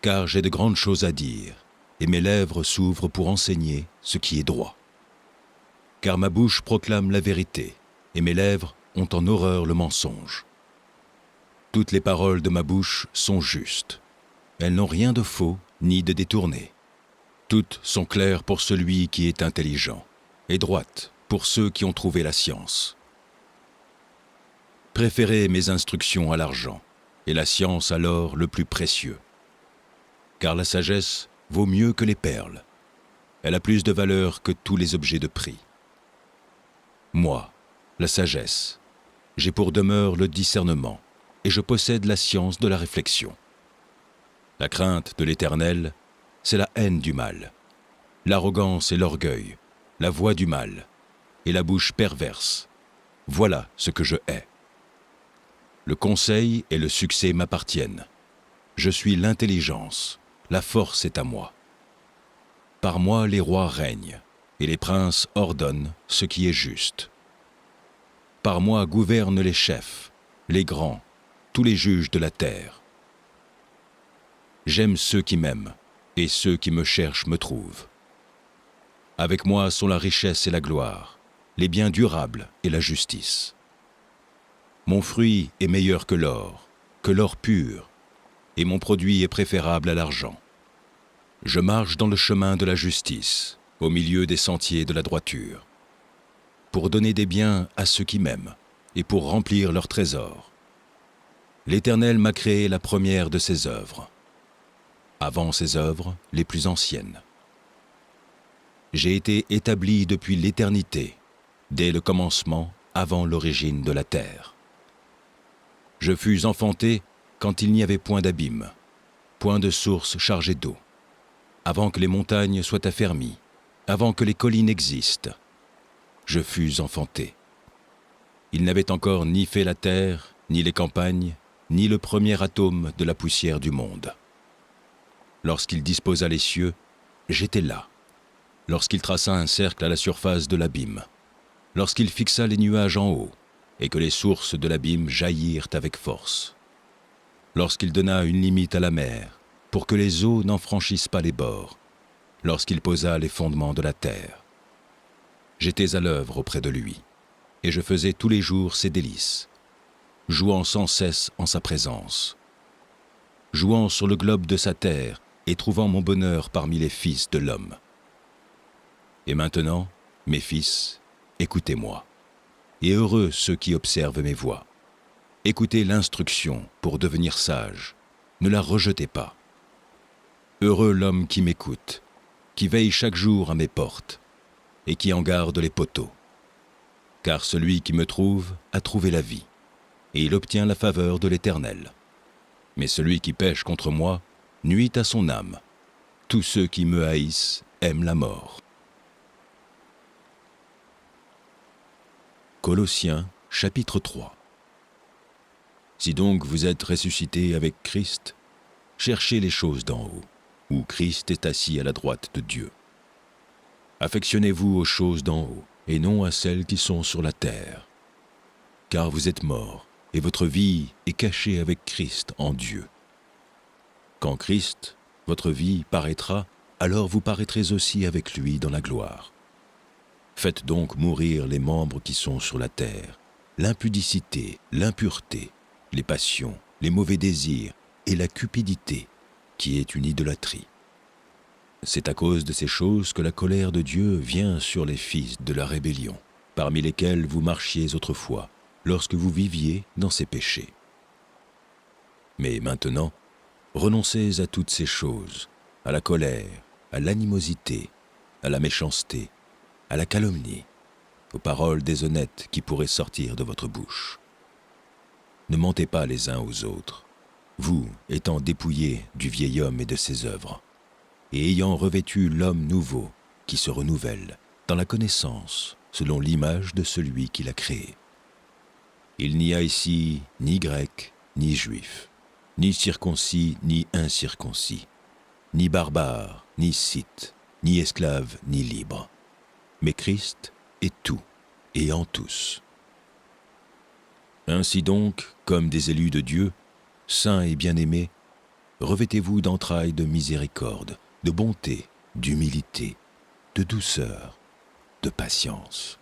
car j'ai de grandes choses à dire, et mes lèvres s'ouvrent pour enseigner ce qui est droit. Car ma bouche proclame la vérité, et mes lèvres ont en horreur le mensonge. Toutes les paroles de ma bouche sont justes. Elles n'ont rien de faux ni de détourné. Toutes sont claires pour celui qui est intelligent, et droites pour ceux qui ont trouvé la science. Préférez mes instructions à l'argent, et la science à l'or le plus précieux. Car la sagesse vaut mieux que les perles. Elle a plus de valeur que tous les objets de prix. Moi, la sagesse, j'ai pour demeure le discernement, et je possède la science de la réflexion. La crainte de l'Éternel, c'est la haine du mal, l'arrogance et l'orgueil, la voix du mal, et la bouche perverse. Voilà ce que je hais. Le conseil et le succès m'appartiennent. Je suis l'intelligence, la force est à moi. Par moi les rois règnent, et les princes ordonnent ce qui est juste. Par moi gouvernent les chefs, les grands, tous les juges de la terre. J'aime ceux qui m'aiment, et ceux qui me cherchent me trouvent. Avec moi sont la richesse et la gloire, les biens durables et la justice. Mon fruit est meilleur que l'or pur, et mon produit est préférable à l'argent. Je marche dans le chemin de la justice, au milieu des sentiers de la droiture, pour donner des biens à ceux qui m'aiment, et pour remplir leurs trésors. L'Éternel m'a créé la première de ses œuvres, avant ses œuvres les plus anciennes. J'ai été établi depuis l'éternité, dès le commencement, avant l'origine de la terre. Je fus enfanté quand il n'y avait point d'abîme, point de source chargée d'eau, avant que les montagnes soient affermies, avant que les collines existent. Je fus enfanté. Il n'avait encore ni fait la terre, ni les campagnes, ni le premier atome de la poussière du monde. Lorsqu'il disposa les cieux, j'étais là. Lorsqu'il traça un cercle à la surface de l'abîme, lorsqu'il fixa les nuages en haut, et que les sources de l'abîme jaillirent avec force, lorsqu'il donna une limite à la mer, pour que les eaux n'en franchissent pas les bords, lorsqu'il posa les fondements de la terre. J'étais à l'œuvre auprès de lui, et je faisais tous les jours ses délices, jouant sans cesse en sa présence, jouant sur le globe de sa terre et trouvant mon bonheur parmi les fils de l'homme. Et maintenant, mes fils, écoutez-moi, et heureux ceux qui observent mes voies. Écoutez l'instruction pour devenir sage, ne la rejetez pas. Heureux l'homme qui m'écoute, qui veille chaque jour à mes portes, et qui en garde les poteaux. Car celui qui me trouve a trouvé la vie, et il obtient la faveur de l'Éternel. Mais celui qui pêche contre moi nuit à son âme. Tous ceux qui me haïssent aiment la mort. Colossiens, chapitre 3. Si donc vous êtes ressuscités avec Christ, cherchez les choses d'en haut, où Christ est assis à la droite de Dieu. Affectionnez-vous aux choses d'en haut, et non à celles qui sont sur la terre. Car vous êtes morts, et votre vie est cachée avec Christ en Dieu. Quand Christ, votre vie, paraîtra, alors vous paraîtrez aussi avec lui dans la gloire. Faites donc mourir les membres qui sont sur la terre, l'impudicité, l'impureté, les passions, les mauvais désirs et la cupidité, qui est une idolâtrie. C'est à cause de ces choses que la colère de Dieu vient sur les fils de la rébellion, parmi lesquels vous marchiez autrefois, lorsque vous viviez dans ces péchés. Mais maintenant, renoncez à toutes ces choses, à la colère, à l'animosité, à la méchanceté, à la calomnie, aux paroles déshonnêtes qui pourraient sortir de votre bouche. Ne mentez pas les uns aux autres, vous étant dépouillés du vieil homme et de ses œuvres, et ayant revêtu l'homme nouveau qui se renouvelle dans la connaissance selon l'image de celui qui l'a créé. Il n'y a ici ni grec, ni juif, ni circoncis, ni incirconcis, ni barbare, ni scythe, ni esclave, ni libre. Mais Christ est tout et en tous. Ainsi donc, comme des élus de Dieu, saints et bien-aimés, revêtez-vous d'entrailles de miséricorde, de bonté, d'humilité, de douceur, de patience.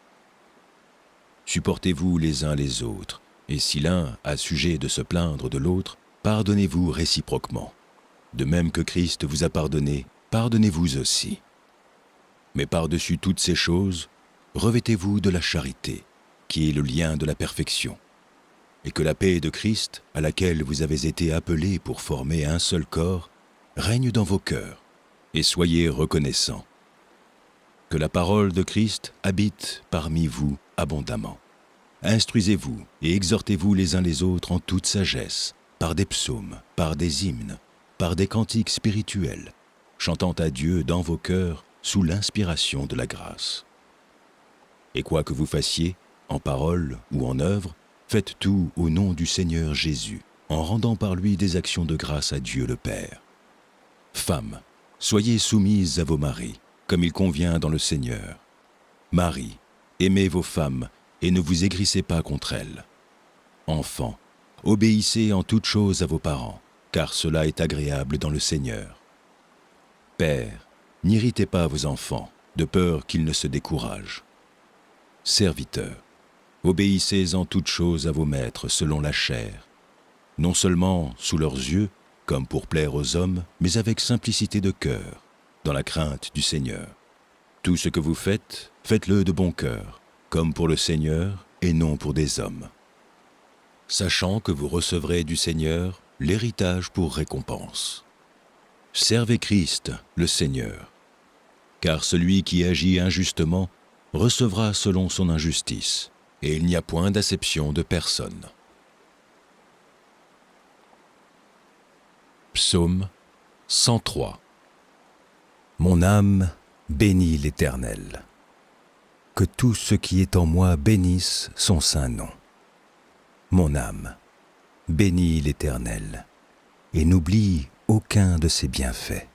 Supportez-vous les uns les autres, et si l'un a sujet de se plaindre de l'autre, pardonnez-vous réciproquement. De même que Christ vous a pardonné, pardonnez-vous aussi. Mais par-dessus toutes ces choses, revêtez-vous de la charité, qui est le lien de la perfection, et que la paix de Christ, à laquelle vous avez été appelés pour former un seul corps, règne dans vos cœurs, et soyez reconnaissants. Que la parole de Christ habite parmi vous abondamment. Instruisez-vous et exhortez-vous les uns les autres en toute sagesse, par des psaumes, par des hymnes, par des cantiques spirituels, chantant à Dieu dans vos cœurs sous l'inspiration de la grâce. Et quoi que vous fassiez, en parole ou en œuvre, faites tout au nom du Seigneur Jésus, en rendant par lui des actions de grâce à Dieu le Père. Femmes, soyez soumises à vos maris, comme il convient dans le Seigneur. Maris, aimez vos femmes et ne vous aigrissez pas contre elles. Enfants, obéissez en toutes choses à vos parents, car cela est agréable dans le Seigneur. Pères, n'irritez pas vos enfants, de peur qu'il ne se décourage. Serviteurs, obéissez en toutes choses à vos maîtres selon la chair, non seulement sous leurs yeux, comme pour plaire aux hommes, mais avec simplicité de cœur, dans la crainte du Seigneur. Tout ce que vous faites, faites-le de bon cœur, comme pour le Seigneur et non pour des hommes, sachant que vous recevrez du Seigneur l'héritage pour récompense. Servez Christ, le Seigneur, car celui qui agit injustement recevra selon son injustice, et il n'y a point d'acception de personne. Psaume 103. Mon âme bénit l'Éternel. Que tout ce qui est en moi bénisse son saint nom. Mon âme bénit l'Éternel, et n'oublie aucun de ses bienfaits.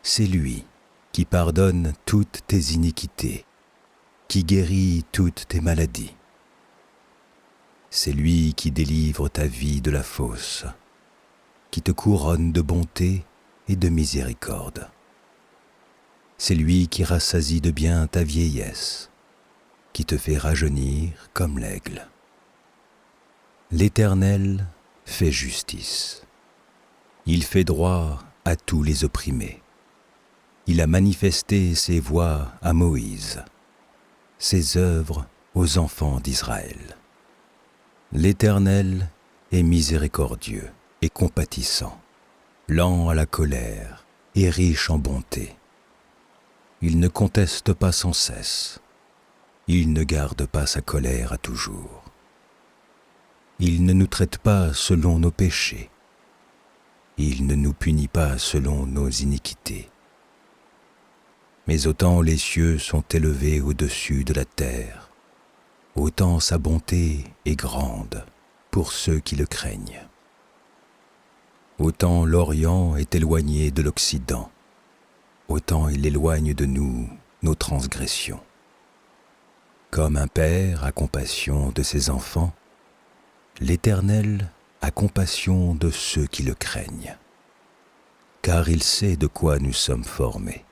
C'est lui qui pardonne toutes tes iniquités, qui guérit toutes tes maladies. C'est lui qui délivre ta vie de la fosse, qui te couronne de bonté et de miséricorde. C'est lui qui rassasie de bien ta vieillesse, qui te fait rajeunir comme l'aigle. L'Éternel fait justice. Il fait droit à tous les opprimés. Il a manifesté ses voies à Moïse, ses œuvres aux enfants d'Israël. L'Éternel est miséricordieux et compatissant, lent à la colère et riche en bonté. Il ne conteste pas sans cesse. Il ne garde pas sa colère à toujours. Il ne nous traite pas selon nos péchés. Il ne nous punit pas selon nos iniquités. Mais autant les cieux sont élevés au-dessus de la terre, autant sa bonté est grande pour ceux qui le craignent. Autant l'Orient est éloigné de l'Occident, autant il éloigne de nous nos transgressions. Comme un père a compassion de ses enfants, l'Éternel a compassion de ceux qui le craignent. Car il sait de quoi nous sommes formés.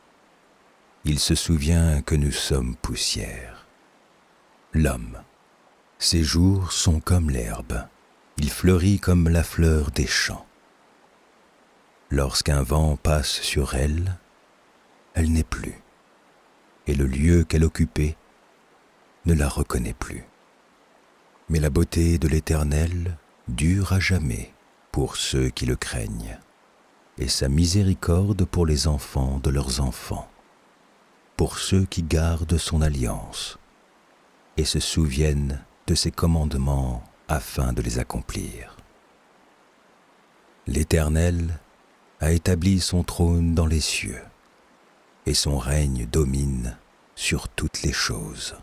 Il se souvient que nous sommes poussière. L'homme, ses jours sont comme l'herbe, il fleurit comme la fleur des champs. Lorsqu'un vent passe sur elle, elle n'est plus, et le lieu qu'elle occupait ne la reconnaît plus. Mais la beauté de l'Éternel dure à jamais pour ceux qui le craignent, et sa miséricorde pour les enfants de leurs enfants, pour ceux qui gardent son alliance et se souviennent de ses commandements afin de les accomplir. L'Éternel a établi son trône dans les cieux, et son règne domine sur toutes les choses.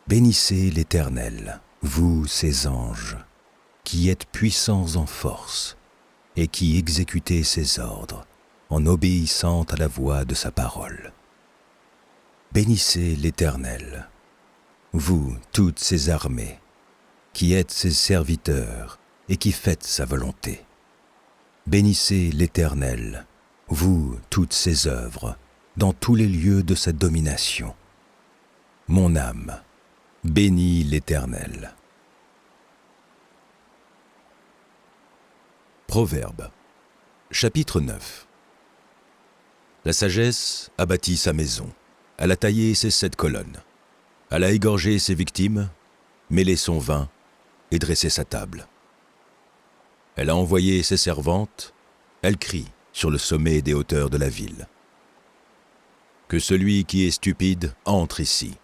Bénissez l'Éternel, vous ses anges, qui êtes puissants en force, et qui exécutez ses ordres, en obéissant à la voix de sa parole. Bénissez l'Éternel, vous toutes ses armées, qui êtes ses serviteurs, et qui faites sa volonté. Bénissez l'Éternel, vous toutes ses œuvres, dans tous les lieux de sa domination. Mon âme, bénis l'Éternel. Proverbes, chapitre 9. La sagesse a bâti sa maison, elle a taillé ses 7 colonnes, elle a égorgé ses victimes, mêlé son vin et dressé sa table. Elle a envoyé ses servantes, elle crie sur le sommet des hauteurs de la ville. Que celui qui est stupide entre ici.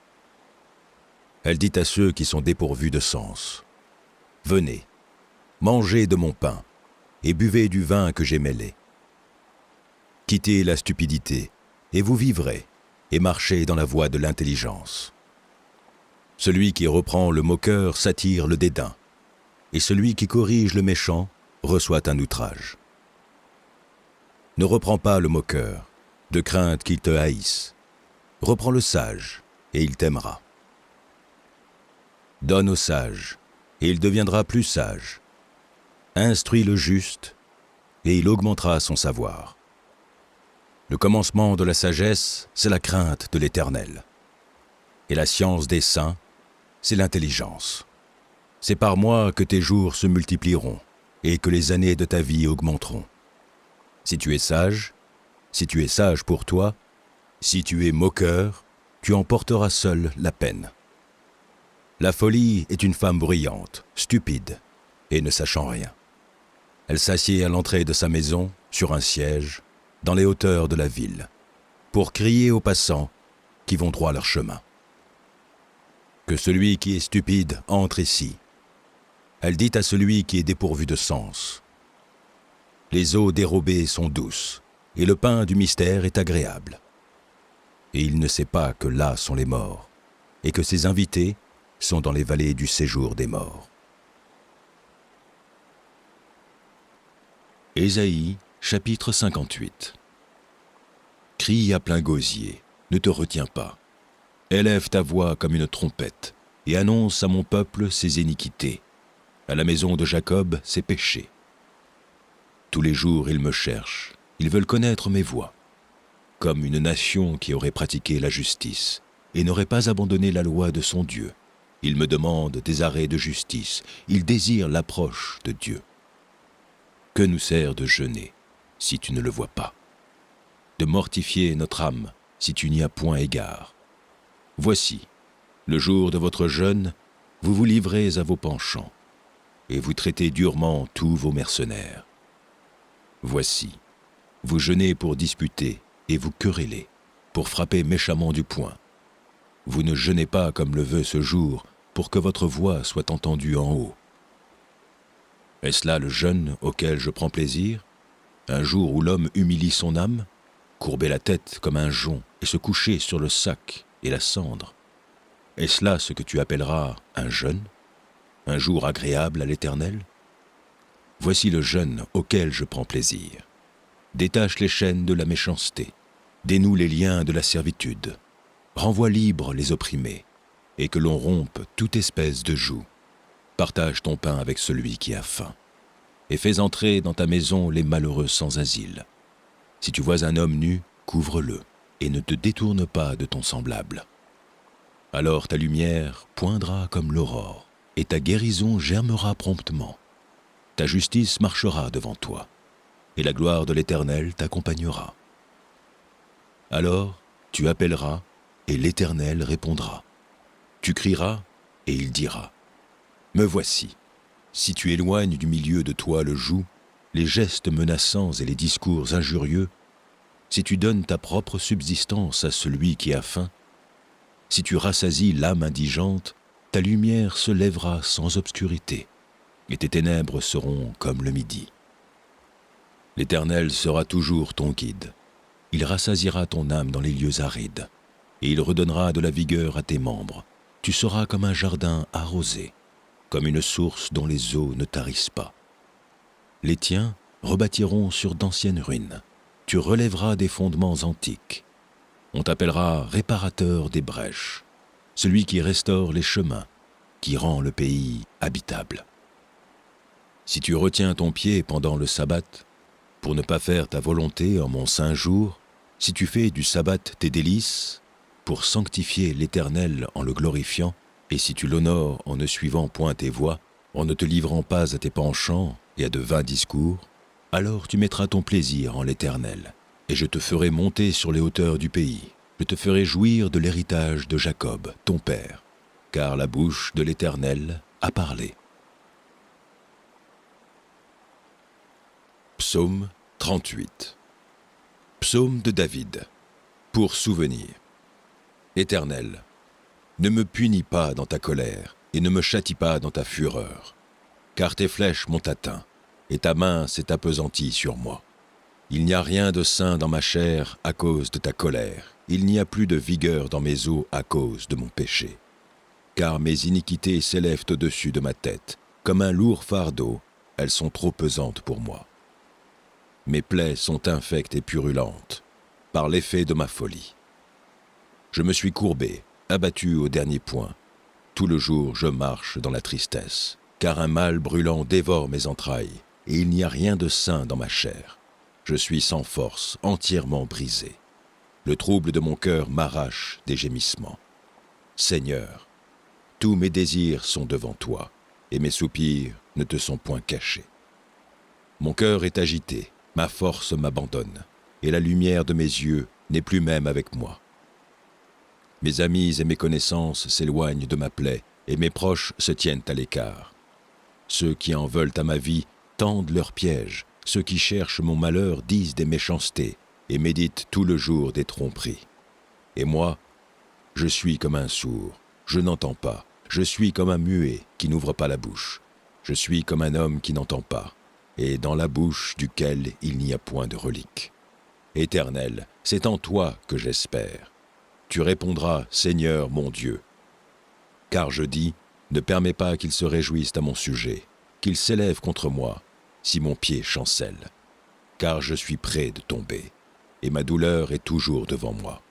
Elle dit à ceux qui sont dépourvus de sens, « Venez, mangez de mon pain et buvez du vin que j'ai mêlé. Quittez la stupidité et vous vivrez et marchez dans la voie de l'intelligence. Celui qui reprend le moqueur s'attire le dédain, et celui qui corrige le méchant reçoit un outrage. Ne reprends pas le moqueur, de crainte qu'il te haïsse. Reprends le sage, et il t'aimera. Donne au sage, et il deviendra plus sage. Instruis le juste, et il augmentera son savoir. Le commencement de la sagesse, c'est la crainte de l'Éternel. Et la science des saints, c'est l'intelligence. C'est par moi que tes jours se multiplieront et que les années de ta vie augmenteront. Si tu es sage pour toi, si tu es moqueur, tu en porteras seul la peine. La folie est une femme bruyante, stupide et ne sachant rien. Elle s'assied à l'entrée de sa maison, sur un siège, dans les hauteurs de la ville, pour crier aux passants qui vont droit leur chemin. Que celui qui est stupide entre ici. Elle dit à celui qui est dépourvu de sens. Les eaux dérobées sont douces, et le pain du mystère est agréable. Et il ne sait pas que là sont les morts, et que ses invités sont dans les vallées du séjour des morts. Ésaïe, chapitre 58. Crie à plein gosier, ne te retiens pas. Élève ta voix comme une trompette, et annonce à mon peuple ses iniquités, à la maison de Jacob ses péchés. Tous les jours ils me cherchent, ils veulent connaître mes voies, comme une nation qui aurait pratiqué la justice, et n'aurait pas abandonné la loi de son Dieu. Ils me demandent des arrêts de justice, ils désirent l'approche de Dieu. Que nous sert de jeûner, si tu ne le vois pas? De mortifier notre âme, si tu n'y as point égard? Voici, le jour de votre jeûne, vous vous livrez à vos penchants, et vous traitez durement tous vos mercenaires. Voici, vous jeûnez pour disputer, et vous querellez, pour frapper méchamment du poing. Vous ne jeûnez pas comme le veut ce jour, pour que votre voix soit entendue en haut. Est-ce là le jeûne auquel je prends plaisir? Un jour où l'homme humilie son âme, courber la tête comme un jonc et se coucher sur le sac et la cendre? Est-ce là ce que tu appelleras un jeûne? Un jour agréable à l'Éternel? Voici le jeûne auquel je prends plaisir. Détache les chaînes de la méchanceté, dénoue les liens de la servitude, renvoie libres les opprimés, et que l'on rompe toute espèce de joug. Partage ton pain avec celui qui a faim, et fais entrer dans ta maison les malheureux sans asile. Si tu vois un homme nu, couvre-le, et ne te détourne pas de ton semblable. Alors ta lumière poindra comme l'aurore, et ta guérison germera promptement. Ta justice marchera devant toi, et la gloire de l'Éternel t'accompagnera. Alors tu appelleras, et l'Éternel répondra. Tu crieras, et il dira. Me voici. Si tu éloignes du milieu de toi le joug, les gestes menaçants et les discours injurieux, si tu donnes ta propre subsistance à celui qui a faim, si tu rassasies l'âme indigente, ta lumière se lèvera sans obscurité, et tes ténèbres seront comme le midi. L'Éternel sera toujours ton guide. Il rassasiera ton âme dans les lieux arides, et il redonnera de la vigueur à tes membres. Tu seras comme un jardin arrosé, comme une source dont les eaux ne tarissent pas. Les tiens rebâtiront sur d'anciennes ruines. Tu relèveras des fondements antiques. On t'appellera réparateur des brèches, celui qui restaure les chemins, qui rend le pays habitable. Si tu retiens ton pied pendant le sabbat, pour ne pas faire ta volonté en mon saint jour, si tu fais du sabbat tes délices, pour sanctifier l'Éternel en le glorifiant, et si tu l'honores en ne suivant point tes voies, en ne te livrant pas à tes penchants et à de vains discours, alors tu mettras ton plaisir en l'Éternel, et je te ferai monter sur les hauteurs du pays. Je te ferai jouir de l'héritage de Jacob, ton père, car la bouche de l'Éternel a parlé. Psaume 38. Psaume de David, pour souvenir. Éternel, ne me punis pas dans ta colère, et ne me châtie pas dans ta fureur, car tes flèches m'ont atteint, et ta main s'est appesantie sur moi. Il n'y a rien de sain dans ma chair à cause de ta colère, il n'y a plus de vigueur dans mes os à cause de mon péché. Car mes iniquités s'élèvent au-dessus de ma tête, comme un lourd fardeau, elles sont trop pesantes pour moi. Mes plaies sont infectes et purulentes, par l'effet de ma folie. Je me suis courbé, abattu au dernier point. Tout le jour je marche dans la tristesse, car un mal brûlant dévore mes entrailles, et il n'y a rien de sain dans ma chair. Je suis sans force, entièrement brisé. Le trouble de mon cœur m'arrache des gémissements. Seigneur, tous mes désirs sont devant toi, et mes soupirs ne te sont point cachés. Mon cœur est agité, ma force m'abandonne, et la lumière de mes yeux n'est plus même avec moi. Mes amis et mes connaissances s'éloignent de ma plaie, et mes proches se tiennent à l'écart. Ceux qui en veulent à ma vie tendent leurs pièges, ceux qui cherchent mon malheur disent des méchancetés, et méditent tout le jour des tromperies. Et moi, je suis comme un sourd, je n'entends pas, je suis comme un muet qui n'ouvre pas la bouche, je suis comme un homme qui n'entend pas, et dans la bouche duquel il n'y a point de relique. Éternel, c'est en toi que j'espère. Tu répondras, Seigneur mon Dieu. Car je dis, ne permets pas qu'ils se réjouissent à mon sujet, qu'ils s'élèvent contre moi, si mon pied chancelle. Car je suis près de tomber, et ma douleur est toujours devant moi.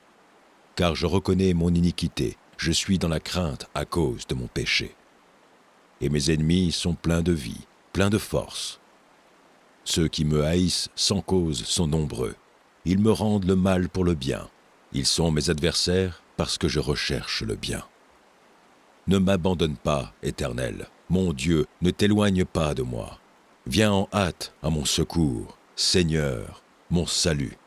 Car je reconnais mon iniquité, je suis dans la crainte à cause de mon péché. Et mes ennemis sont pleins de vie, pleins de force. Ceux qui me haïssent sans cause sont nombreux. Ils me rendent le mal pour le bien. Ils sont mes adversaires parce que je recherche le bien. Ne m'abandonne pas, Éternel. Mon Dieu, ne t'éloigne pas de moi. Viens en hâte à mon secours, Seigneur, mon salut.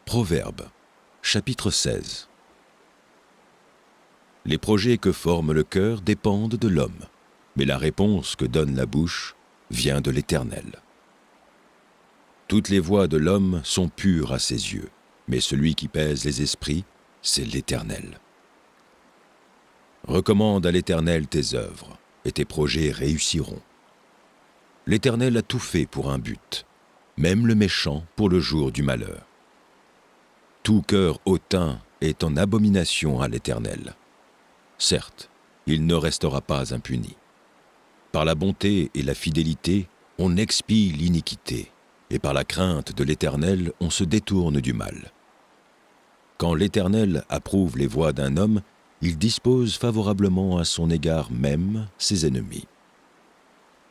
Proverbes, chapitre 16. Les projets que forme le cœur dépendent de l'homme, mais la réponse que donne la bouche vient de l'Éternel. Toutes les voies de l'homme sont pures à ses yeux, mais celui qui pèse les esprits, c'est l'Éternel. Recommande à l'Éternel tes œuvres, et tes projets réussiront. L'Éternel a tout fait pour un but, même le méchant pour le jour du malheur. Tout cœur hautain est en abomination à l'Éternel. Certes, il ne restera pas impuni. Par la bonté et la fidélité, on expie l'iniquité, et par la crainte de l'Éternel, on se détourne du mal. Quand l'Éternel approuve les voies d'un homme, il dispose favorablement à son égard même ses ennemis.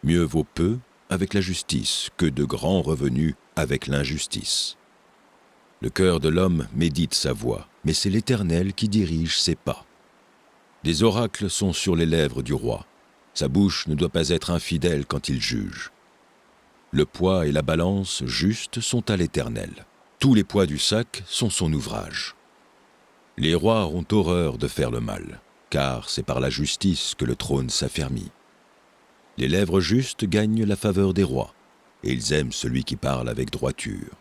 Mieux vaut peu avec la justice que de grands revenus avec l'injustice. Le cœur de l'homme médite sa voie, mais c'est l'Éternel qui dirige ses pas. Des oracles sont sur les lèvres du roi. Sa bouche ne doit pas être infidèle quand il juge. Le poids et la balance justes sont à l'Éternel. Tous les poids du sac sont son ouvrage. Les rois ont horreur de faire le mal, car c'est par la justice que le trône s'affermit. Les lèvres justes gagnent la faveur des rois, et ils aiment celui qui parle avec droiture.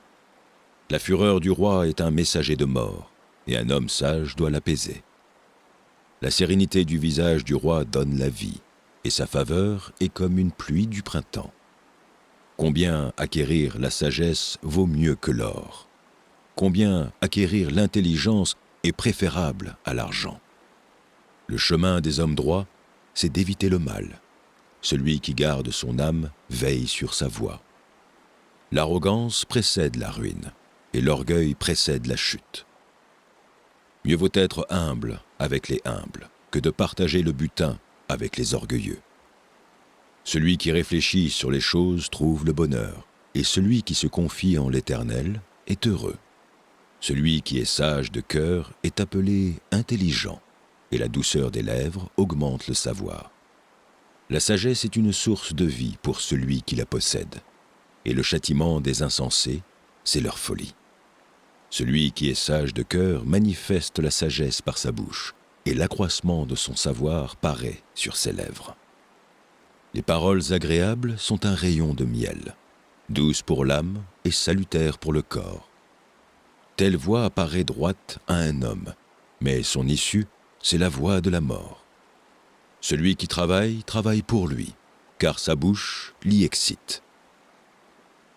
La fureur du roi est un messager de mort, et un homme sage doit l'apaiser. La sérénité du visage du roi donne la vie, et sa faveur est comme une pluie du printemps. Combien acquérir la sagesse vaut mieux que l'or? Combien acquérir l'intelligence est préférable à l'argent? Le chemin des hommes droits, c'est d'éviter le mal. Celui qui garde son âme veille sur sa voie. L'arrogance précède la ruine, et l'orgueil précède la chute. Mieux vaut être humble avec les humbles que de partager le butin avec les orgueilleux. Celui qui réfléchit sur les choses trouve le bonheur, et celui qui se confie en l'Éternel est heureux. Celui qui est sage de cœur est appelé intelligent, et la douceur des lèvres augmente le savoir. La sagesse est une source de vie pour celui qui la possède, et le châtiment des insensés, c'est leur folie. Celui qui est sage de cœur manifeste la sagesse par sa bouche, et l'accroissement de son savoir paraît sur ses lèvres. Les paroles agréables sont un rayon de miel, douces pour l'âme et salutaires pour le corps. Telle voie apparaît droite à un homme, mais son issue, c'est la voie de la mort. Celui qui travaille, travaille pour lui, car sa bouche l'y excite.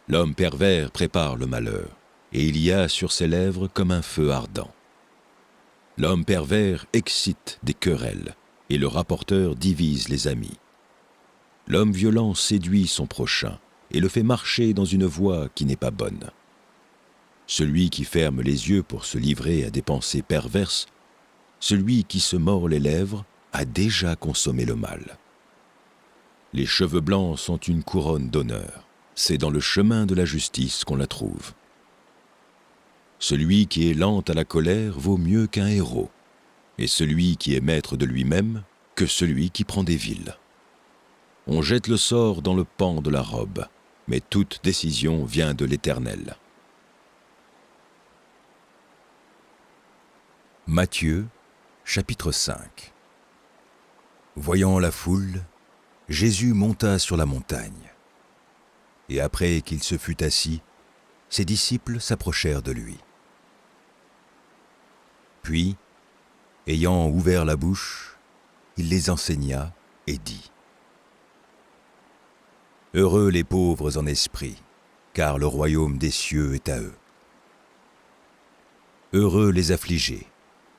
L'homme pervers prépare le malheur, et il y a sur ses lèvres comme un feu ardent. L'homme pervers excite des querelles, et le rapporteur divise les amis. L'homme violent séduit son prochain, et le fait marcher dans une voie qui n'est pas bonne. Celui qui ferme les yeux pour se livrer à des pensées perverses, celui qui se mord les lèvres a déjà consommé le mal. Les cheveux blancs sont une couronne d'honneur. C'est dans le chemin de la justice qu'on la trouve. Celui qui est lent à la colère vaut mieux qu'un héros, et celui qui est maître de lui-même que celui qui prend des villes. On jette le sort dans le pan de la robe, mais toute décision vient de l'Éternel. Matthieu, chapitre 5. Voyant la foule, Jésus monta sur la montagne. Et après qu'il se fut assis, ses disciples s'approchèrent de lui. Puis, ayant ouvert la bouche, il les enseigna et dit : « Heureux les pauvres en esprit, car le royaume des cieux est à eux. Heureux les affligés,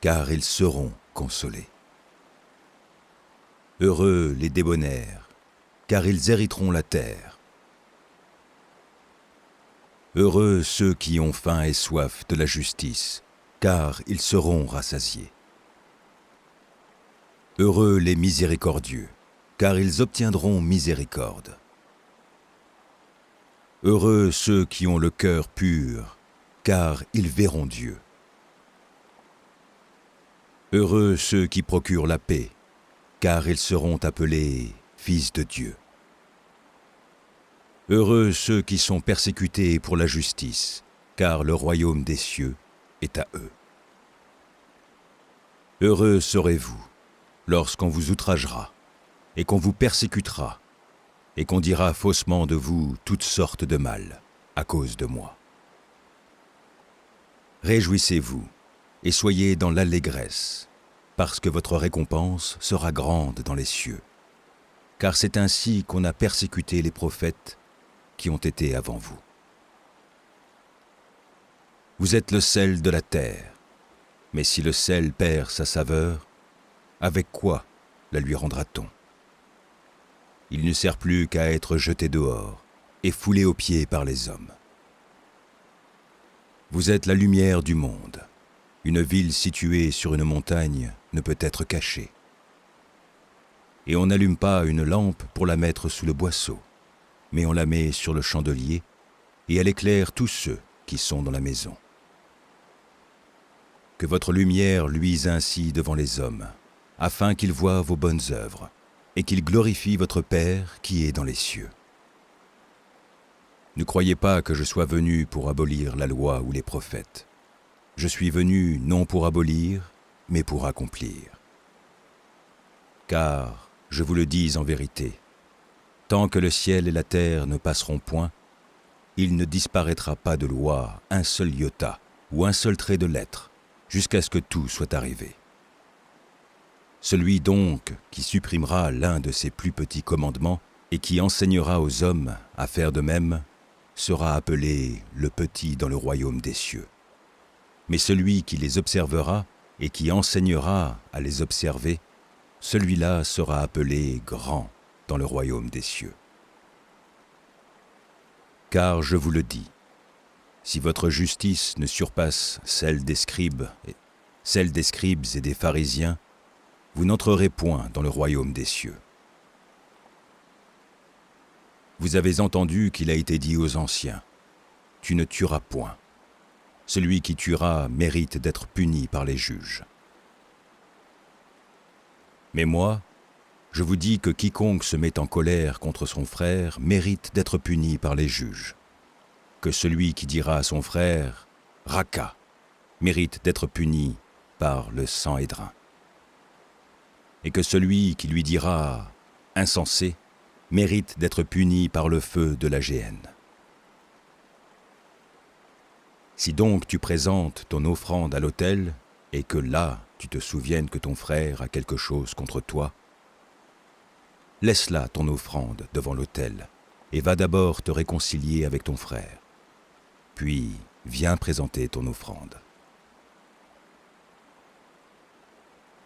car ils seront consolés. Heureux les débonnaires, car ils hériteront la terre. Heureux ceux qui ont faim et soif de la justice, car ils seront rassasiés. Heureux les miséricordieux, car ils obtiendront miséricorde. Heureux ceux qui ont le cœur pur, car ils verront Dieu. Heureux ceux qui procurent la paix, car ils seront appelés fils de Dieu. Heureux ceux qui sont persécutés pour la justice, car le royaume des cieux est à eux. Heureux serez-vous lorsqu'on vous outragera et qu'on vous persécutera et qu'on dira faussement de vous toutes sortes de mal à cause de moi. Réjouissez-vous et soyez dans l'allégresse, parce que votre récompense sera grande dans les cieux. Car c'est ainsi qu'on a persécuté les prophètes qui ont été avant vous. Vous êtes le sel de la terre, mais si le sel perd sa saveur, avec quoi la lui rendra-t-on ? Il ne sert plus qu'à être jeté dehors et foulé aux pieds par les hommes. Vous êtes la lumière du monde. Une ville située sur une montagne ne peut être cachée. Et on n'allume pas une lampe pour la mettre sous le boisseau, mais on la met sur le chandelier et elle éclaire tous ceux qui sont dans la maison. Que votre lumière luise ainsi devant les hommes, afin qu'ils voient vos bonnes œuvres et qu'ils glorifient votre Père qui est dans les cieux. Ne croyez pas que je sois venu pour abolir la loi ou les prophètes. Je suis venu non pour abolir, mais pour accomplir. Car, je vous le dis en vérité, tant que le ciel et la terre ne passeront point, il ne disparaîtra pas de loi un seul iota ou un seul trait de lettre, jusqu'à ce que tout soit arrivé. Celui donc qui supprimera l'un de ces plus petits commandements et qui enseignera aux hommes à faire de même, sera appelé le petit dans le royaume des cieux. Mais celui qui les observera et qui enseignera à les observer, celui-là sera appelé grand dans le royaume des cieux. Car je vous le dis, si votre justice ne surpasse celle des scribes et des pharisiens, vous n'entrerez point dans le royaume des cieux. Vous avez entendu qu'il a été dit aux anciens, « Tu ne tueras point. Celui qui tuera mérite d'être puni par les juges. » Mais moi, je vous dis que quiconque se met en colère contre son frère mérite d'être puni par les juges. Que celui qui dira à son frère « Raka » mérite d'être puni par le Sanhédrin. Et que celui qui lui dira « Insensé » mérite d'être puni par le feu de la géhenne. Si donc tu présentes ton offrande à l'autel, et que là tu te souviennes que ton frère a quelque chose contre toi, laisse là ton offrande devant l'autel, et va d'abord te réconcilier avec ton frère. Puis viens présenter ton offrande.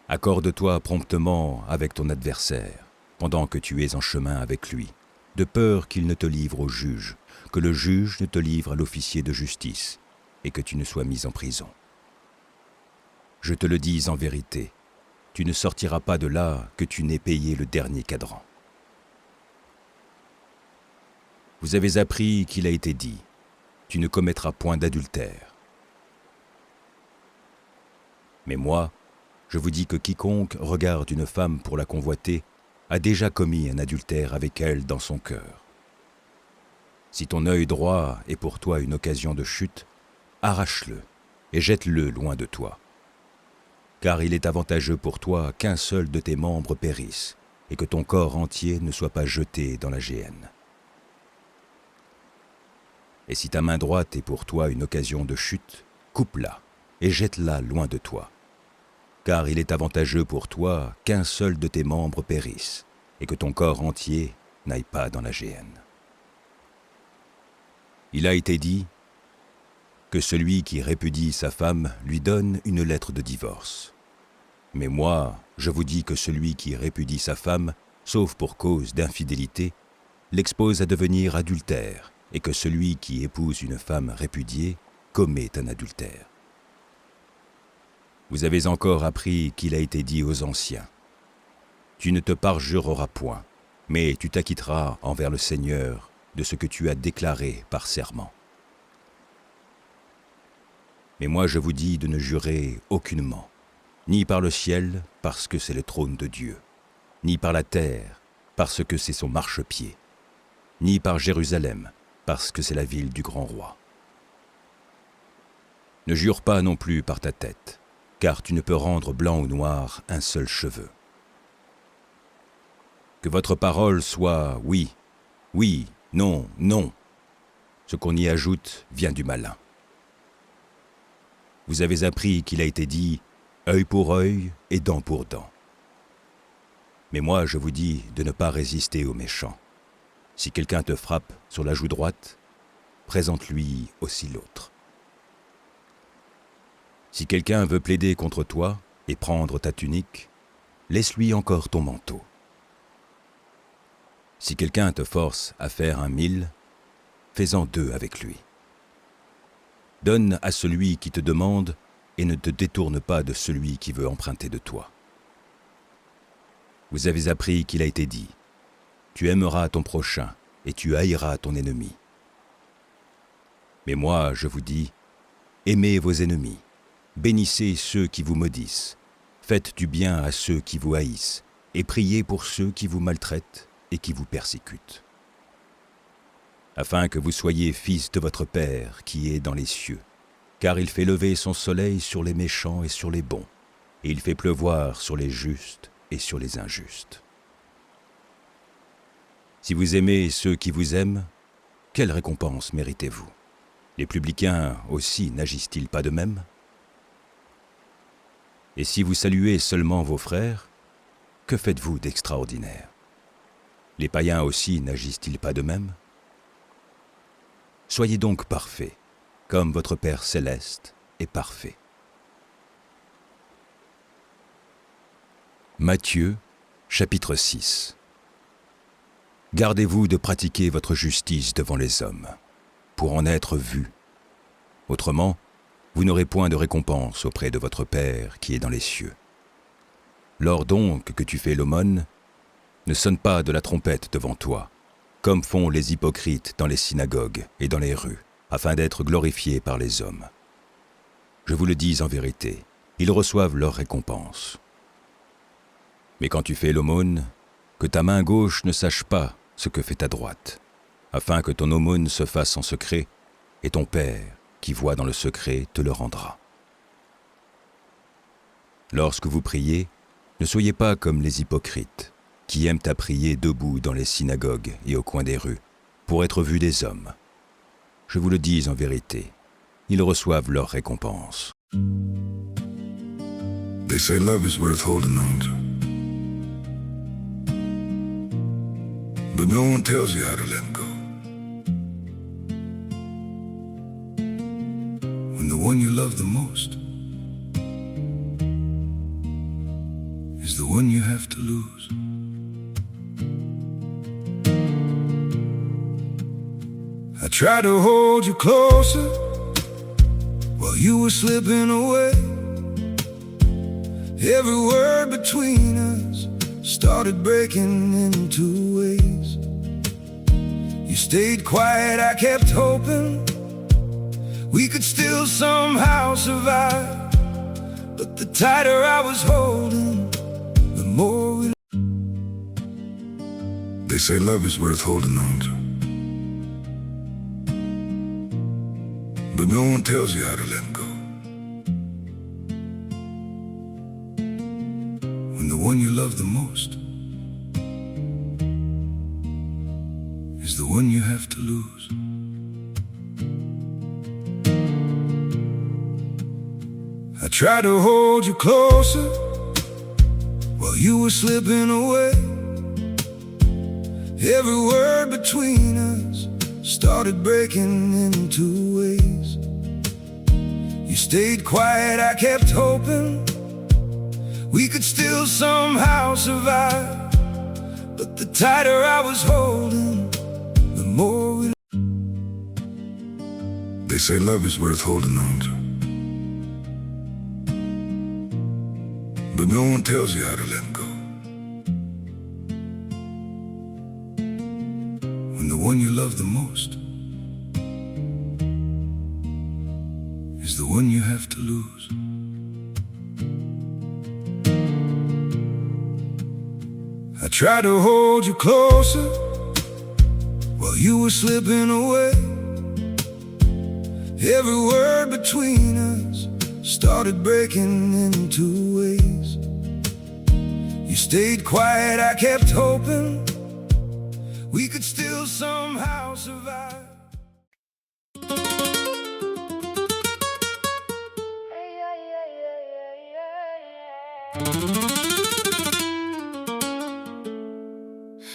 Accorde-toi promptement avec ton adversaire, pendant que tu es en chemin avec lui, de peur qu'il ne te livre au juge, que le juge ne te livre à l'officier de justice, et que tu ne sois mis en prison. Je te le dis en vérité, tu ne sortiras pas de là que tu n'aies payé le dernier cadran. Vous avez appris qu'il a été dit, tu ne commettras point d'adultère. Mais moi, je vous dis que quiconque regarde une femme pour la convoiter a déjà commis un adultère avec elle dans son cœur. Si ton œil droit est pour toi une occasion de chute, arrache-le et jette-le loin de toi. Car il est avantageux pour toi qu'un seul de tes membres périsse et que ton corps entier ne soit pas jeté dans la géhenne. Et si ta main droite est pour toi une occasion de chute, coupe-la et jette-la loin de toi. Car il est avantageux pour toi qu'un seul de tes membres périsse et que ton corps entier n'aille pas dans la géhenne. Il a été dit que celui qui répudie sa femme lui donne une lettre de divorce. Mais moi, je vous dis que celui qui répudie sa femme, sauf pour cause d'infidélité, l'expose à devenir adultère, et que celui qui épouse une femme répudiée commet un adultère. Vous avez encore appris qu'il a été dit aux anciens, « Tu ne te parjureras point, mais tu t'acquitteras envers le Seigneur de ce que tu as déclaré par serment. » Mais moi je vous dis de ne jurer aucunement, ni par le ciel, parce que c'est le trône de Dieu, ni par la terre, parce que c'est son marchepied, ni par Jérusalem, parce que c'est la ville du grand roi. Ne jure pas non plus par ta tête, car tu ne peux rendre blanc ou noir un seul cheveu. Que votre parole soit oui, oui, non, non. Ce qu'on y ajoute vient du malin. Vous avez appris qu'il a été dit « œil pour œil et dent pour dent ». Mais moi je vous dis de ne pas résister aux méchants. Si quelqu'un te frappe sur la joue droite, présente-lui aussi l'autre. Si quelqu'un veut plaider contre toi et prendre ta tunique, laisse-lui encore ton manteau. Si quelqu'un te force à faire 1000, fais-en 2 avec lui. Donne à celui qui te demande et ne te détourne pas de celui qui veut emprunter de toi. Vous avez appris qu'il a été dit, tu aimeras ton prochain et tu haïras ton ennemi. Mais moi, je vous dis, aimez vos ennemis, bénissez ceux qui vous maudissent, faites du bien à ceux qui vous haïssent et priez pour ceux qui vous maltraitent et qui vous persécutent. Afin que vous soyez fils de votre Père qui est dans les cieux, car il fait lever son soleil sur les méchants et sur les bons, et il fait pleuvoir sur les justes et sur les injustes. Si vous aimez ceux qui vous aiment, quelle récompense méritez-vous? Les publicains aussi n'agissent-ils pas de même? Et si vous saluez seulement vos frères, que faites-vous d'extraordinaire? Les païens aussi n'agissent-ils pas de même? Soyez donc parfaits, comme votre Père céleste est parfait. Matthieu, chapitre 6. Gardez-vous de pratiquer votre justice devant les hommes, pour en être vus. Autrement, vous n'aurez point de récompense auprès de votre Père qui est dans les cieux. Lors donc que tu fais l'aumône, ne sonne pas de la trompette devant toi, comme font les hypocrites dans les synagogues et dans les rues, afin d'être glorifiés par les hommes. Je vous le dis en vérité, ils reçoivent leur récompense. Mais quand tu fais l'aumône, que ta main gauche ne sache pas ce que fait ta droite, afin que ton aumône se fasse en secret, et ton Père, qui voit dans le secret, te le rendra. Lorsque vous priez, ne soyez pas comme les hypocrites, qui aiment à prier debout dans les synagogues et au coin des rues, pour être vus des hommes. Je vous le dis en vérité, ils reçoivent leur récompense. They say love is worth holding on to. But no one tells you how to let go. When the one you love the most is the one you have to lose. I tried to hold you closer while you were slipping away. Every word between us started breaking into ways. You stayed quiet, I kept hoping we could still somehow survive. But the tighter I was holding, the more we... They say love is worth holding on to, but no one tells you how to let go. When the one you love the most is the one you have to lose. I tried to hold you closer while you were slipping away. Every word between us started breaking into ways. You stayed quiet, I kept hoping we could still somehow survive. But the tighter I was holding, the more we... They say love is worth holding on to, but no one tells you how to let go. When the one you love the most is the one you have to lose. I tried to hold you closer while you were slipping away. Every word between us started breaking into ways. You stayed quiet, I kept hoping we could still somehow survive.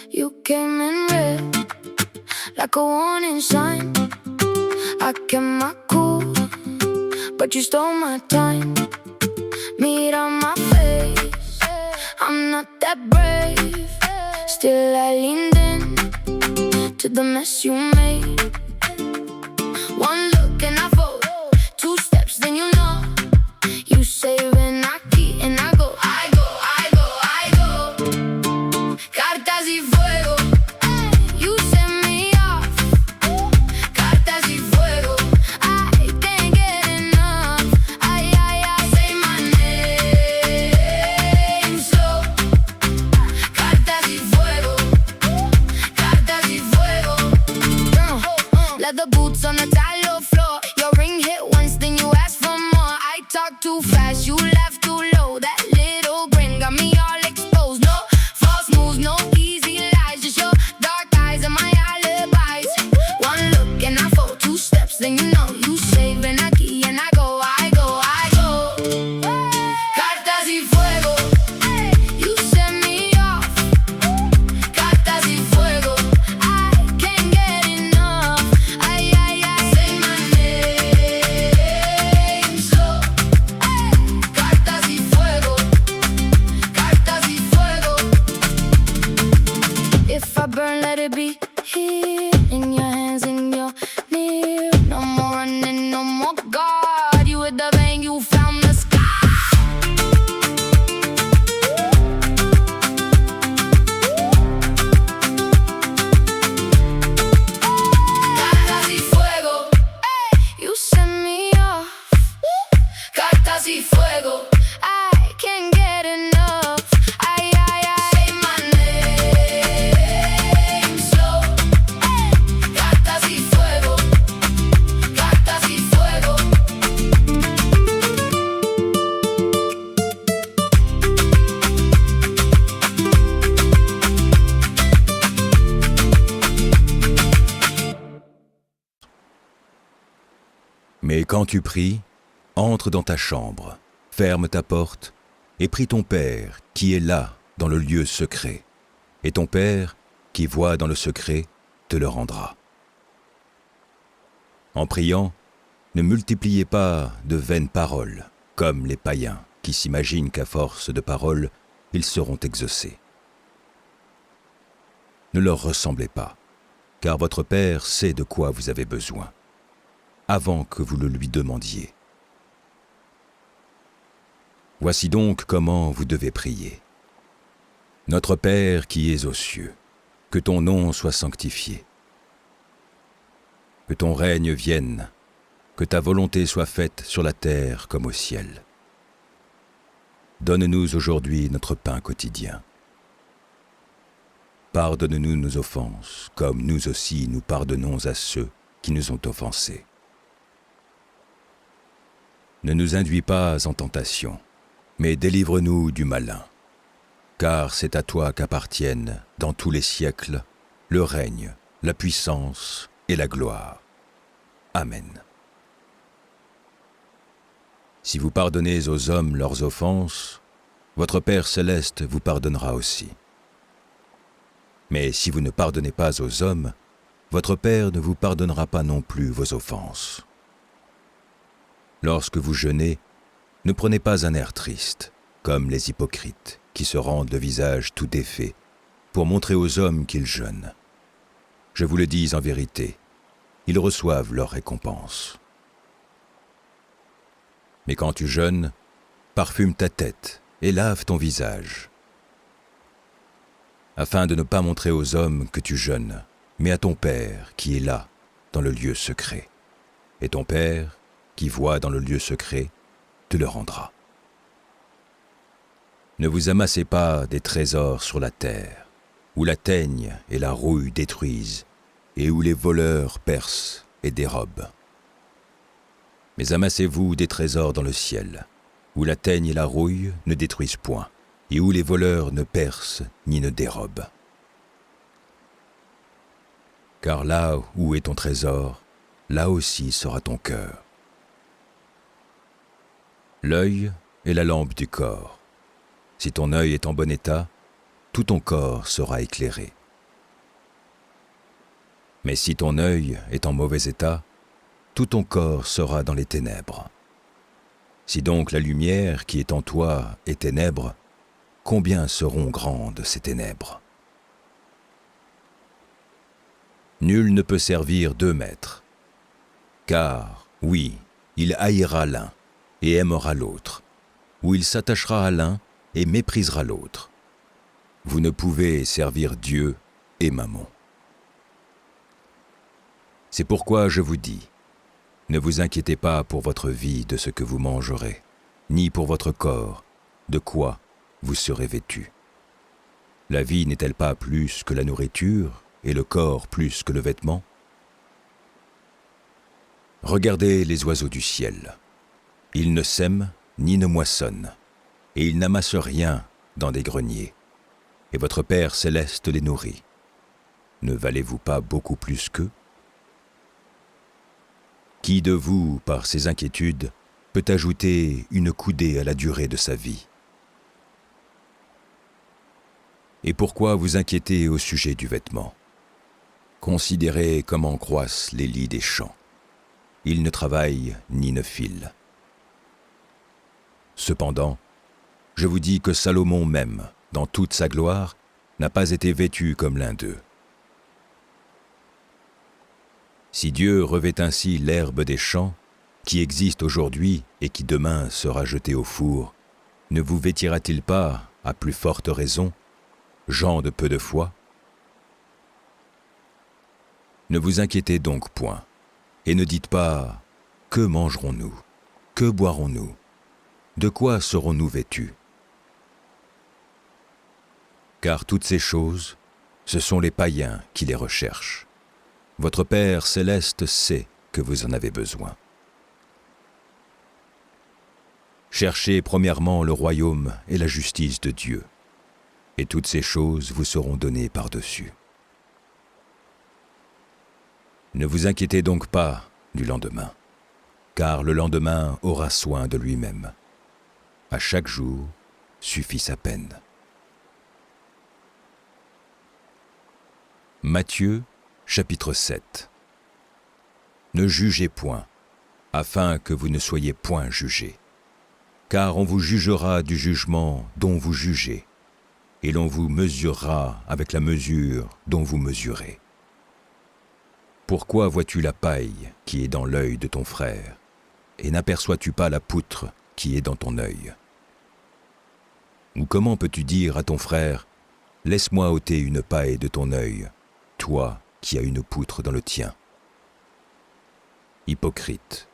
You came in red, like a warning sign. I kept my cool, but you stole my time. Meat on my face, I'm not that brave. Still I leaned in to the mess you made. One look and I fold, 2 steps then you know. You say when I key and I go, I go, I go, I go. Cartas y fuego, you set me off. Cartas y fuego, I can't get enough. Ay, ay, ay, say my name slow. Cartas y fuego, cartas y fuego. Leather boots on the tile floor. Your ring hit once, then you ask for more. I talk too fast, you laugh too low. That little grin got me all exposed. No false moves, no easy lies, just your dark eyes and my alibis. One look and I fold, 2 steps, then you know. You say ven aquí and I go, I go, I go. Cartas y fuego, you set me off. Cartas y fuego, I can't get enough. Ay, ay, ay, say my name slow. Cartas y fuego, cartas y fuego. If I burn, let it be here in your hands and you're near. No more running, no more guard. You hit the vein, you found the sky. Cartas y fuego, you set me off. Cartas y fuego, I can't get enough. Ay, ay, ay, say my name slow. Cartas y fuego, cartas y fuego. Mais quand tu pries, entre dans ta chambre, ferme ta porte, et prie ton Père qui est là dans le lieu secret. Et ton Père qui voit dans le secret te le rendra. En priant, ne multipliez pas de vaines paroles, comme les païens qui s'imaginent qu'à force de paroles, ils seront exaucés. Ne leur ressemblez pas, car votre Père sait de quoi vous avez besoin, avant que vous le lui demandiez. Voici donc comment vous devez prier. Notre Père qui es aux cieux, que ton nom soit sanctifié, Que ton règne vienne, que ta volonté soit faite sur la terre comme au ciel. Donne-nous aujourd'hui notre pain quotidien. Pardonne-nous nos offenses, comme nous aussi nous pardonnons à ceux qui nous ont offensés. Ne nous induis pas en tentation, mais délivre-nous du malin. Car c'est à toi qu'appartiennent, dans tous les siècles, le règne, la puissance et la gloire. Amen. Si vous pardonnez aux hommes leurs offenses, votre Père céleste vous pardonnera aussi. Mais si vous ne pardonnez pas aux hommes, votre Père ne vous pardonnera pas non plus vos offenses. Lorsque vous jeûnez, ne prenez pas un air triste, comme les hypocrites, qui se rendent le visage tout défait, pour montrer aux hommes qu'ils jeûnent. Je vous le dis en vérité, ils reçoivent leur récompense. Mais quand tu jeûnes, parfume ta tête et lave ton visage, afin de ne pas montrer aux hommes que tu jeûnes, mais à ton Père qui est là, dans le lieu secret. Et ton Père, qui voit dans le lieu secret, te le rendra. Ne vous amassez pas des trésors sur la terre, où la teigne et la rouille détruisent, et où les voleurs percent et dérobent. Mais amassez-vous des trésors dans le ciel, où la teigne et la rouille ne détruisent point, et où les voleurs ne percent ni ne dérobent. Car là où est ton trésor, là aussi sera ton cœur. L'œil est la lampe du corps. Si ton œil est en bon état, tout ton corps sera éclairé. Mais si ton œil est en mauvais état, tout ton corps sera dans les ténèbres. Si donc la lumière qui est en toi est ténèbre, combien seront grandes ces ténèbres? Nul ne peut servir 2 maîtres, car, oui, il haïra l'un et aimera l'autre, ou il s'attachera à l'un et méprisera l'autre. Vous ne pouvez servir Dieu et Mammon. C'est pourquoi je vous dis, ne vous inquiétez pas pour votre vie de ce que vous mangerez, ni pour votre corps, de quoi vous serez vêtus. La vie n'est-elle pas plus que la nourriture, et le corps plus que le vêtement? Regardez les oiseaux du ciel. Ils ne sèment ni ne moissonnent, et ils n'amassent rien dans des greniers. Et votre Père céleste les nourrit. Ne valez-vous pas beaucoup plus qu'eux? Qui de vous, par ses inquiétudes, peut ajouter une coudée à la durée de sa vie? Et pourquoi vous inquiétez au sujet du vêtement? Considérez comment croissent les lys des champs. Ils ne travaillent ni ne filent. Cependant, je vous dis que Salomon même, dans toute sa gloire, n'a pas été vêtu comme l'un d'eux. Si Dieu revêt ainsi l'herbe des champs, qui existe aujourd'hui et qui demain sera jetée au four, ne vous vêtira-t-il pas, à plus forte raison, gens de peu de foi? Ne vous inquiétez donc point, et ne dites pas « Que mangerons-nous? Que boirons-nous? De quoi serons-nous vêtus ?» Car toutes ces choses, ce sont les païens qui les recherchent. Votre Père céleste sait que vous en avez besoin. Cherchez premièrement le royaume et la justice de Dieu, et toutes ces choses vous seront données par-dessus. Ne vous inquiétez donc pas du lendemain, car le lendemain aura soin de lui-même. À chaque jour suffit sa peine. Matthieu, chapitre 7. Ne jugez point, afin que vous ne soyez point jugés. Car on vous jugera du jugement dont vous jugez, et l'on vous mesurera avec la mesure dont vous mesurez. Pourquoi vois-tu la paille qui est dans l'œil de ton frère, et n'aperçois-tu pas la poutre qui est dans ton œil? Ou comment peux-tu dire à ton frère, « Laisse-moi ôter une paille de ton œil, toi qui as une poutre dans le tien » Hypocrite,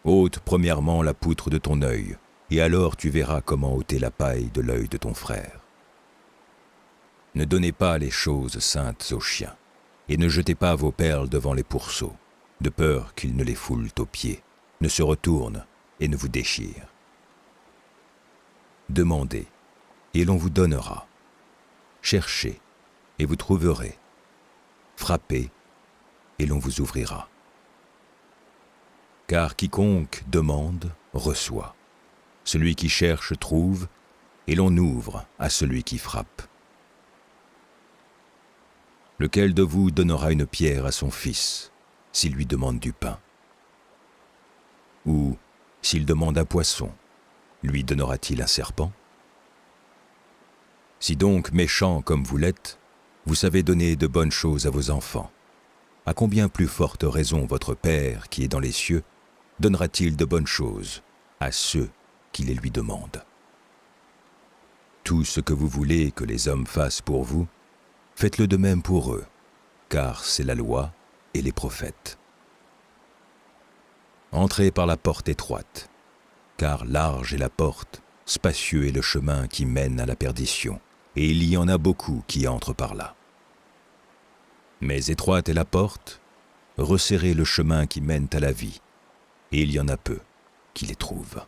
ôte premièrement la poutre de ton œil, et alors tu verras comment ôter la paille de l'œil de ton frère. Ne donnez pas les choses saintes aux chiens, et ne jetez pas vos perles devant les pourceaux, de peur qu'ils ne les foulent aux pieds, ne se retournent et ne vous déchirent. Demandez, et l'on vous donnera. Cherchez, et vous trouverez. Frappez, et l'on vous ouvrira. Car quiconque demande, reçoit. Celui qui cherche trouve, et l'on ouvre à celui qui frappe. Lequel de vous donnera une pierre à son fils, s'il lui demande du pain? Ou, s'il demande un poisson, lui donnera-t-il un serpent? Si donc, méchants comme vous l'êtes, vous savez donner de bonnes choses à vos enfants, à combien plus forte raison votre Père qui est dans les cieux donnera-t-il de bonnes choses à ceux qui les lui demandent? Tout ce que vous voulez que les hommes fassent pour vous, faites-le de même pour eux, car c'est la loi et les prophètes. Entrez par la porte étroite, car large est la porte, spacieux est le chemin qui mène à la perdition, et il y en a beaucoup qui entrent par là. Mais étroite est la porte, resserrez le chemin qui mène à la vie, et il y en a peu qui les trouvent.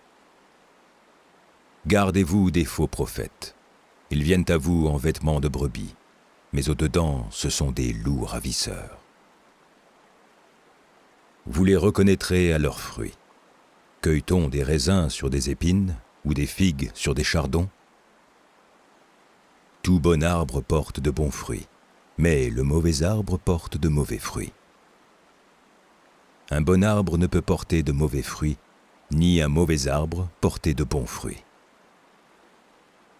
Gardez-vous des faux prophètes. Ils viennent à vous en vêtements de brebis, mais au-dedans, ce sont des loups ravisseurs. Vous les reconnaîtrez à leurs fruits. Cueille-t-on des raisins sur des épines ou des figues sur des chardons? Tout bon arbre porte de bons fruits, mais le mauvais arbre porte de mauvais fruits. Un bon arbre ne peut porter de mauvais fruits, ni un mauvais arbre porter de bons fruits.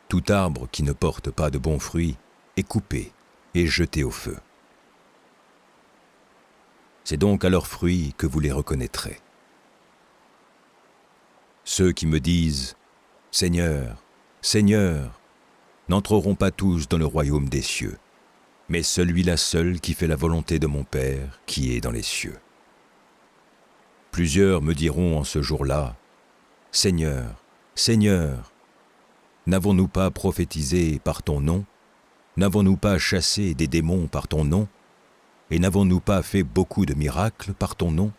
Tout arbre qui ne porte pas de bons fruits est coupé et jeté au feu. C'est donc à leurs fruits que vous les reconnaîtrez. Ceux qui me disent « Seigneur, Seigneur », n'entreront pas tous dans le royaume des cieux, mais celui-là seul qui fait la volonté de mon Père qui est dans les cieux. Plusieurs me diront en ce jour-là, « Seigneur, Seigneur, n'avons-nous pas prophétisé par ton nom? N'avons-nous pas chassé des démons par ton nom? Et n'avons-nous pas fait beaucoup de miracles par ton nom? »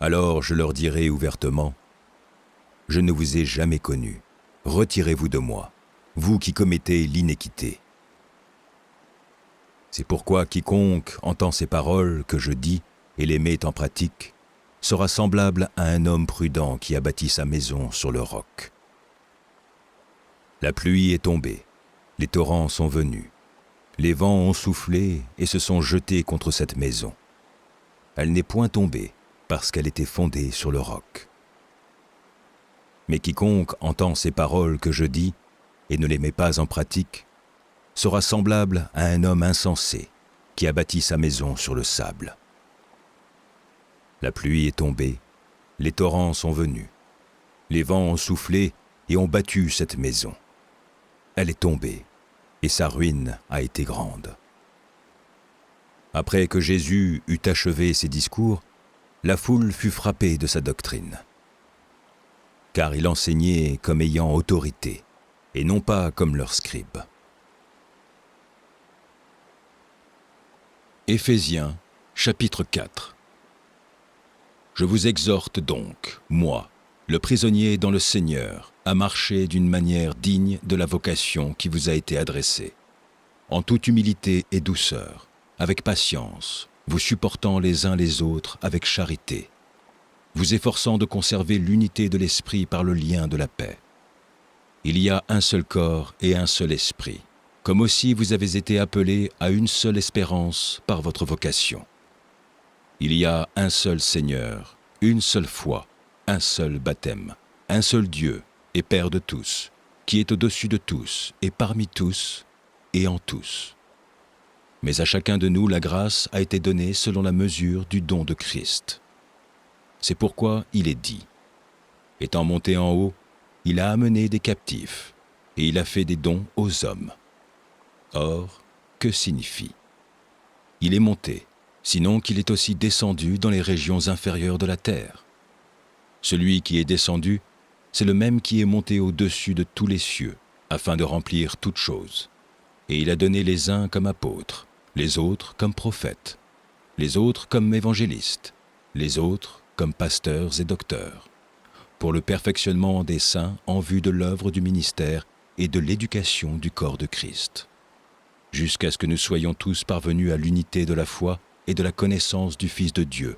Alors je leur dirai ouvertement, « Je ne vous ai jamais connus. Retirez-vous de moi, vous qui commettez l'iniquité. » C'est pourquoi quiconque entend ces paroles que je dis et les met en pratique sera semblable à un homme prudent qui a bâti sa maison sur le roc. La pluie est tombée, les torrents sont venus, les vents ont soufflé et se sont jetés contre cette maison. Elle n'est point tombée parce qu'elle était fondée sur le roc. Mais quiconque entend ces paroles que je dis et ne les met pas en pratique sera semblable à un homme insensé qui a bâti sa maison sur le sable. La pluie est tombée, les torrents sont venus, les vents ont soufflé et ont battu cette maison. Elle est tombée, et sa ruine a été grande. Après que Jésus eut achevé ses discours, la foule fut frappée de sa doctrine. Car il enseignait comme ayant autorité, et non pas comme leurs scribes. Éphésiens, chapitre 4. Je vous exhorte donc, moi, le prisonnier dans le Seigneur, à marcher d'une manière digne de la vocation qui vous a été adressée, en toute humilité et douceur, avec patience, vous supportant les uns les autres avec charité, vous efforçant de conserver l'unité de l'esprit par le lien de la paix. Il y a un seul corps et un seul esprit, comme aussi vous avez été appelés à une seule espérance par votre vocation. Il y a un seul Seigneur, une seule foi, un seul baptême, un seul Dieu et Père de tous, qui est au-dessus de tous et parmi tous et en tous. Mais à chacun de nous la grâce a été donnée selon la mesure du don de Christ. C'est pourquoi il est dit, étant monté en haut, il a amené des captifs et il a fait des dons aux hommes. Or, que signifie? Il est monté, sinon qu'il est aussi descendu dans les régions inférieures de la terre. Celui qui est descendu, c'est le même qui est monté au-dessus de tous les cieux, afin de remplir toutes choses. Et il a donné les uns comme apôtres, les autres comme prophètes, les autres comme évangélistes, les autres comme pasteurs et docteurs, pour le perfectionnement des saints en vue de l'œuvre du ministère et de l'éducation du corps de Christ, jusqu'à ce que nous soyons tous parvenus à l'unité de la foi et de la connaissance du Fils de Dieu,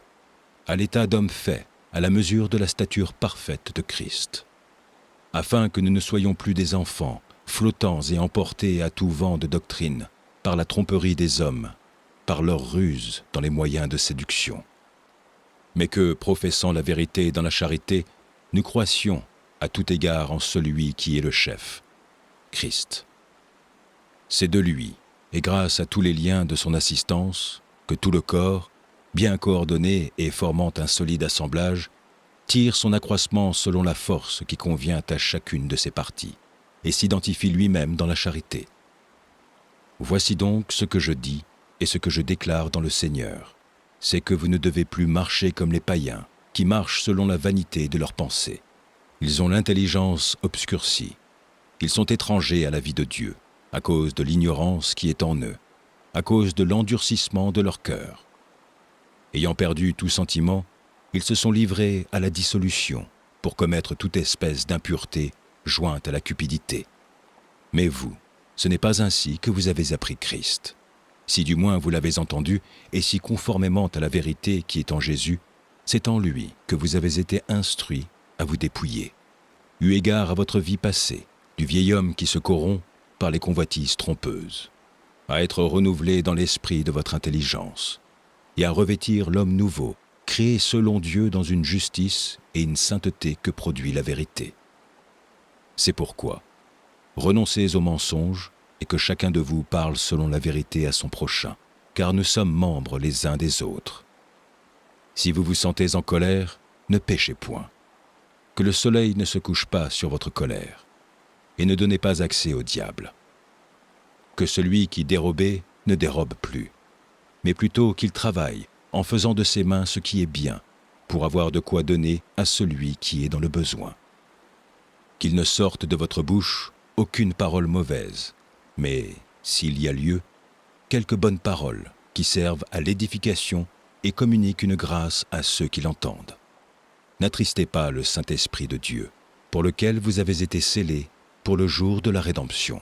à l'état d'homme fait, à la mesure de la stature parfaite de Christ, afin que nous ne soyons plus des enfants, flottants et emportés à tout vent de doctrine, par la tromperie des hommes, par leur ruse dans les moyens de séduction. Mais que, professant la vérité dans la charité, nous croissions à tout égard en celui qui est le chef, Christ. C'est de lui, et grâce à tous les liens de son assistance, que tout le corps, bien coordonné et formant un solide assemblage, tire son accroissement selon la force qui convient à chacune de ses parties, et s'identifie lui-même dans la charité. Voici donc ce que je dis et ce que je déclare dans le Seigneur, c'est que vous ne devez plus marcher comme les païens, qui marchent selon la vanité de leurs pensées. Ils ont l'intelligence obscurcie. Ils sont étrangers à la vie de Dieu, à cause de l'ignorance qui est en eux, à cause de l'endurcissement de leur cœur. Ayant perdu tout sentiment, ils se sont livrés à la dissolution pour commettre toute espèce d'impureté jointe à la cupidité. Mais vous, ce n'est pas ainsi que vous avez appris Christ. Si du moins vous l'avez entendu, et si conformément à la vérité qui est en Jésus, c'est en lui que vous avez été instruits à vous dépouiller, eu égard à votre vie passée, du vieil homme qui se corrompt par les convoitises trompeuses, à être renouvelé dans l'esprit de votre intelligence, et à revêtir l'homme nouveau, créé selon Dieu dans une justice et une sainteté que produit la vérité. C'est pourquoi, renoncez aux mensonges et que chacun de vous parle selon la vérité à son prochain, car nous sommes membres les uns des autres. Si vous vous sentez en colère, ne péchez point. Que le soleil ne se couche pas sur votre colère, et ne donnez pas accès au diable. Que celui qui dérobait ne dérobe plus, mais plutôt qu'il travaille en faisant de ses mains ce qui est bien, pour avoir de quoi donner à celui qui est dans le besoin. Qu'il ne sorte de votre bouche aucune parole mauvaise, mais, s'il y a lieu, quelques bonnes paroles qui servent à l'édification et communiquent une grâce à ceux qui l'entendent. N'attristez pas le Saint-Esprit de Dieu, pour lequel vous avez été scellés pour le jour de la rédemption.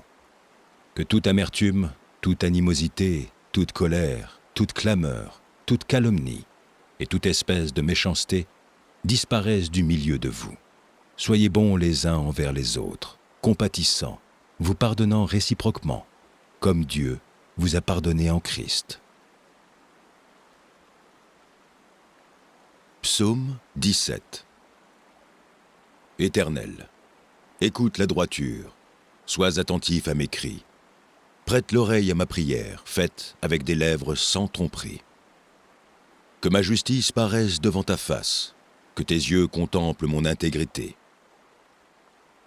Que toute amertume, toute animosité, toute colère, toute clameur, toute calomnie et toute espèce de méchanceté disparaissent du milieu de vous. Soyez bons les uns envers les autres, compatissants, vous pardonnant réciproquement, comme Dieu vous a pardonné en Christ. Psaume 17. Éternel, écoute la droiture, sois attentif à mes cris. Prête l'oreille à ma prière, faite avec des lèvres sans tromperie. Que ma justice paraisse devant ta face, que tes yeux contemplent mon intégrité.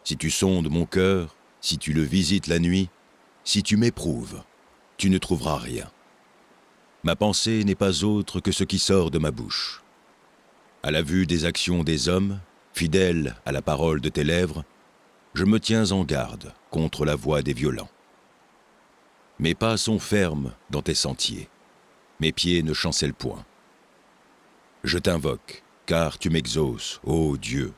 Si tu sondes mon cœur, si tu le visites la nuit, si tu m'éprouves, tu ne trouveras rien. Ma pensée n'est pas autre que ce qui sort de ma bouche. À la vue des actions des hommes, fidèle à la parole de tes lèvres, je me tiens en garde contre la voie des violents. Mes pas sont fermes dans tes sentiers, mes pieds ne chancellent point. Je t'invoque, car tu m'exauces, ô Dieu.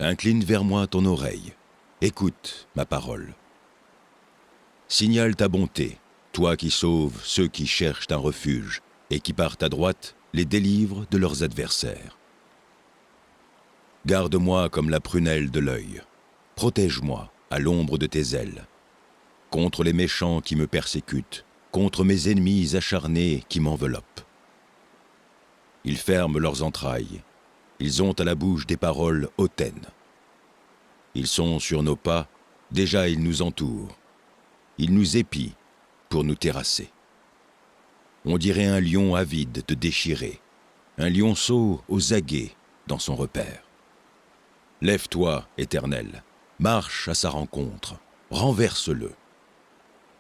Incline vers moi ton oreille, écoute ma parole. Signale ta bonté, toi qui sauves ceux qui cherchent un refuge et qui par ta droite les délivres de leurs adversaires. Garde-moi comme la prunelle de l'œil, protège-moi à l'ombre de tes ailes, contre les méchants qui me persécutent, contre mes ennemis acharnés qui m'enveloppent. Ils ferment leurs entrailles, ils ont à la bouche des paroles hautaines. Ils sont sur nos pas, déjà ils nous entourent. Ils nous épient pour nous terrasser. On dirait un lion avide de déchirer, un lionceau aux aguets dans son repère. Lève-toi, Éternel, marche à sa rencontre, renverse-le.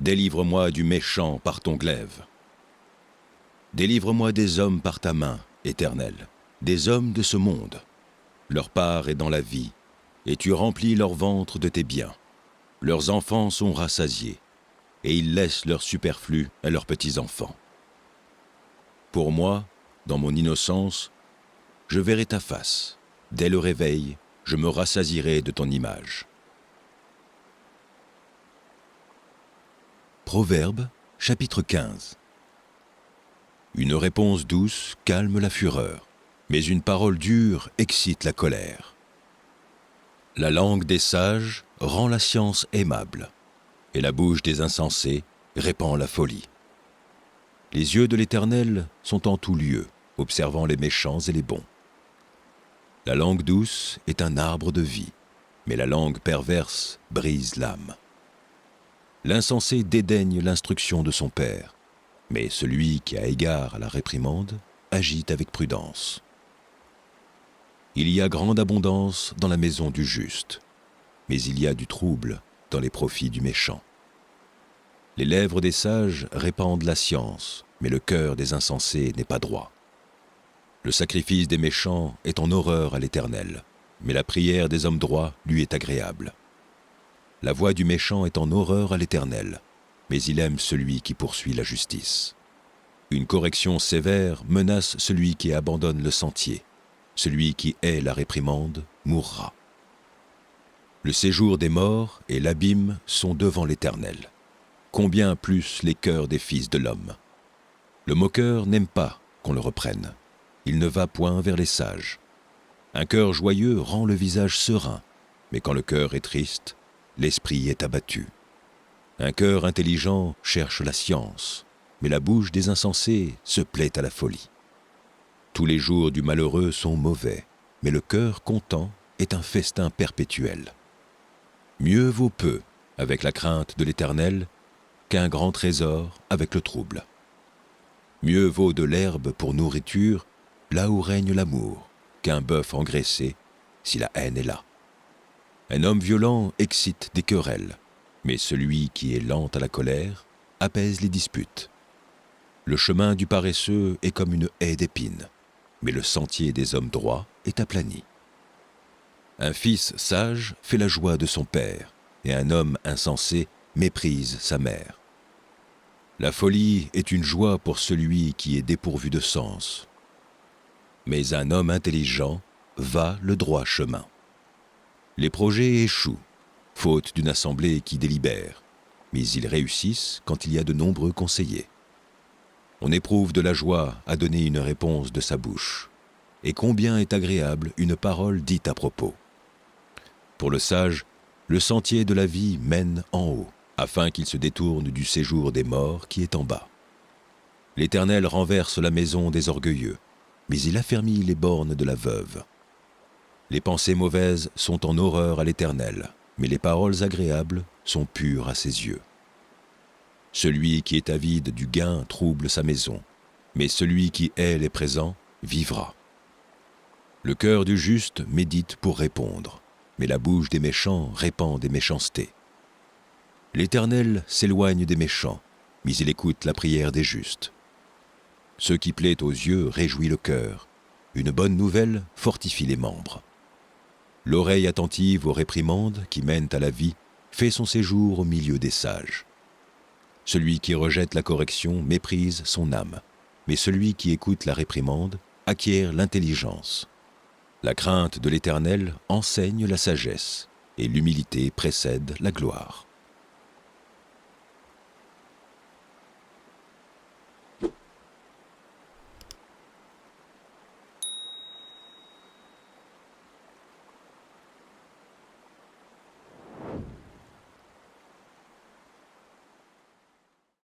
Délivre-moi du méchant par ton glaive. Délivre-moi des hommes par ta main, Éternel, des hommes de ce monde. Leur part est dans la vie, et tu remplis leur ventre de tes biens. Leurs enfants sont rassasiés, et ils laissent leur superflu à leurs petits-enfants. Pour moi, dans mon innocence, je verrai ta face. Dès le réveil, je me rassasierai de ton image. Proverbes, chapitre 15. Une réponse douce calme la fureur, mais une parole dure excite la colère. La langue des sages rend la science aimable, et la bouche des insensés répand la folie. Les yeux de l'Éternel sont en tout lieu, observant les méchants et les bons. La langue douce est un arbre de vie, mais la langue perverse brise l'âme. L'insensé dédaigne l'instruction de son père, mais celui qui a égard à la réprimande agit avec prudence. Il y a grande abondance dans la maison du juste, mais il y a du trouble dans les profits du méchant. Les lèvres des sages répandent la science, mais le cœur des insensés n'est pas droit. Le sacrifice des méchants est en horreur à l'Éternel, mais la prière des hommes droits lui est agréable. La voix du méchant est en horreur à l'Éternel, mais il aime celui qui poursuit la justice. Une correction sévère menace celui qui abandonne le sentier. Celui qui hait la réprimande mourra. Le séjour des morts et l'abîme sont devant l'Éternel. Combien plus les cœurs des fils de l'homme. Le moqueur n'aime pas qu'on le reprenne. Il ne va point vers les sages. Un cœur joyeux rend le visage serein, mais quand le cœur est triste, l'esprit est abattu. Un cœur intelligent cherche la science, mais la bouche des insensés se plaît à la folie. Tous les jours du malheureux sont mauvais, mais le cœur content est un festin perpétuel. Mieux vaut peu avec la crainte de l'Éternel qu'un grand trésor avec le trouble. Mieux vaut de l'herbe pour nourriture là où règne l'amour qu'un bœuf engraissé si la haine est là. Un homme violent excite des querelles, mais celui qui est lent à la colère apaise les disputes. Le chemin du paresseux est comme une haie d'épines, mais le sentier des hommes droits est aplani. Un fils sage fait la joie de son père, et un homme insensé méprise sa mère. La folie est une joie pour celui qui est dépourvu de sens, mais un homme intelligent va le droit chemin. Les projets échouent, faute d'une assemblée qui délibère, mais ils réussissent quand il y a de nombreux conseillers. On éprouve de la joie à donner une réponse de sa bouche, et combien est agréable une parole dite à propos. Pour le sage, le sentier de la vie mène en haut, afin qu'il se détourne du séjour des morts qui est en bas. L'Éternel renverse la maison des orgueilleux, mais il affermit les bornes de la veuve. Les pensées mauvaises sont en horreur à l'Éternel, mais les paroles agréables sont pures à ses yeux. Celui qui est avide du gain trouble sa maison, mais celui qui hait les présents vivra. Le cœur du juste médite pour répondre, mais la bouche des méchants répand des méchancetés. L'Éternel s'éloigne des méchants, mais il écoute la prière des justes. Ce qui plaît aux yeux réjouit le cœur. Une bonne nouvelle fortifie les membres. L'oreille attentive aux réprimandes qui mènent à la vie fait son séjour au milieu des sages. Celui qui rejette la correction méprise son âme, mais celui qui écoute la réprimande acquiert l'intelligence. La crainte de l'Éternel enseigne la sagesse, et l'humilité précède la gloire.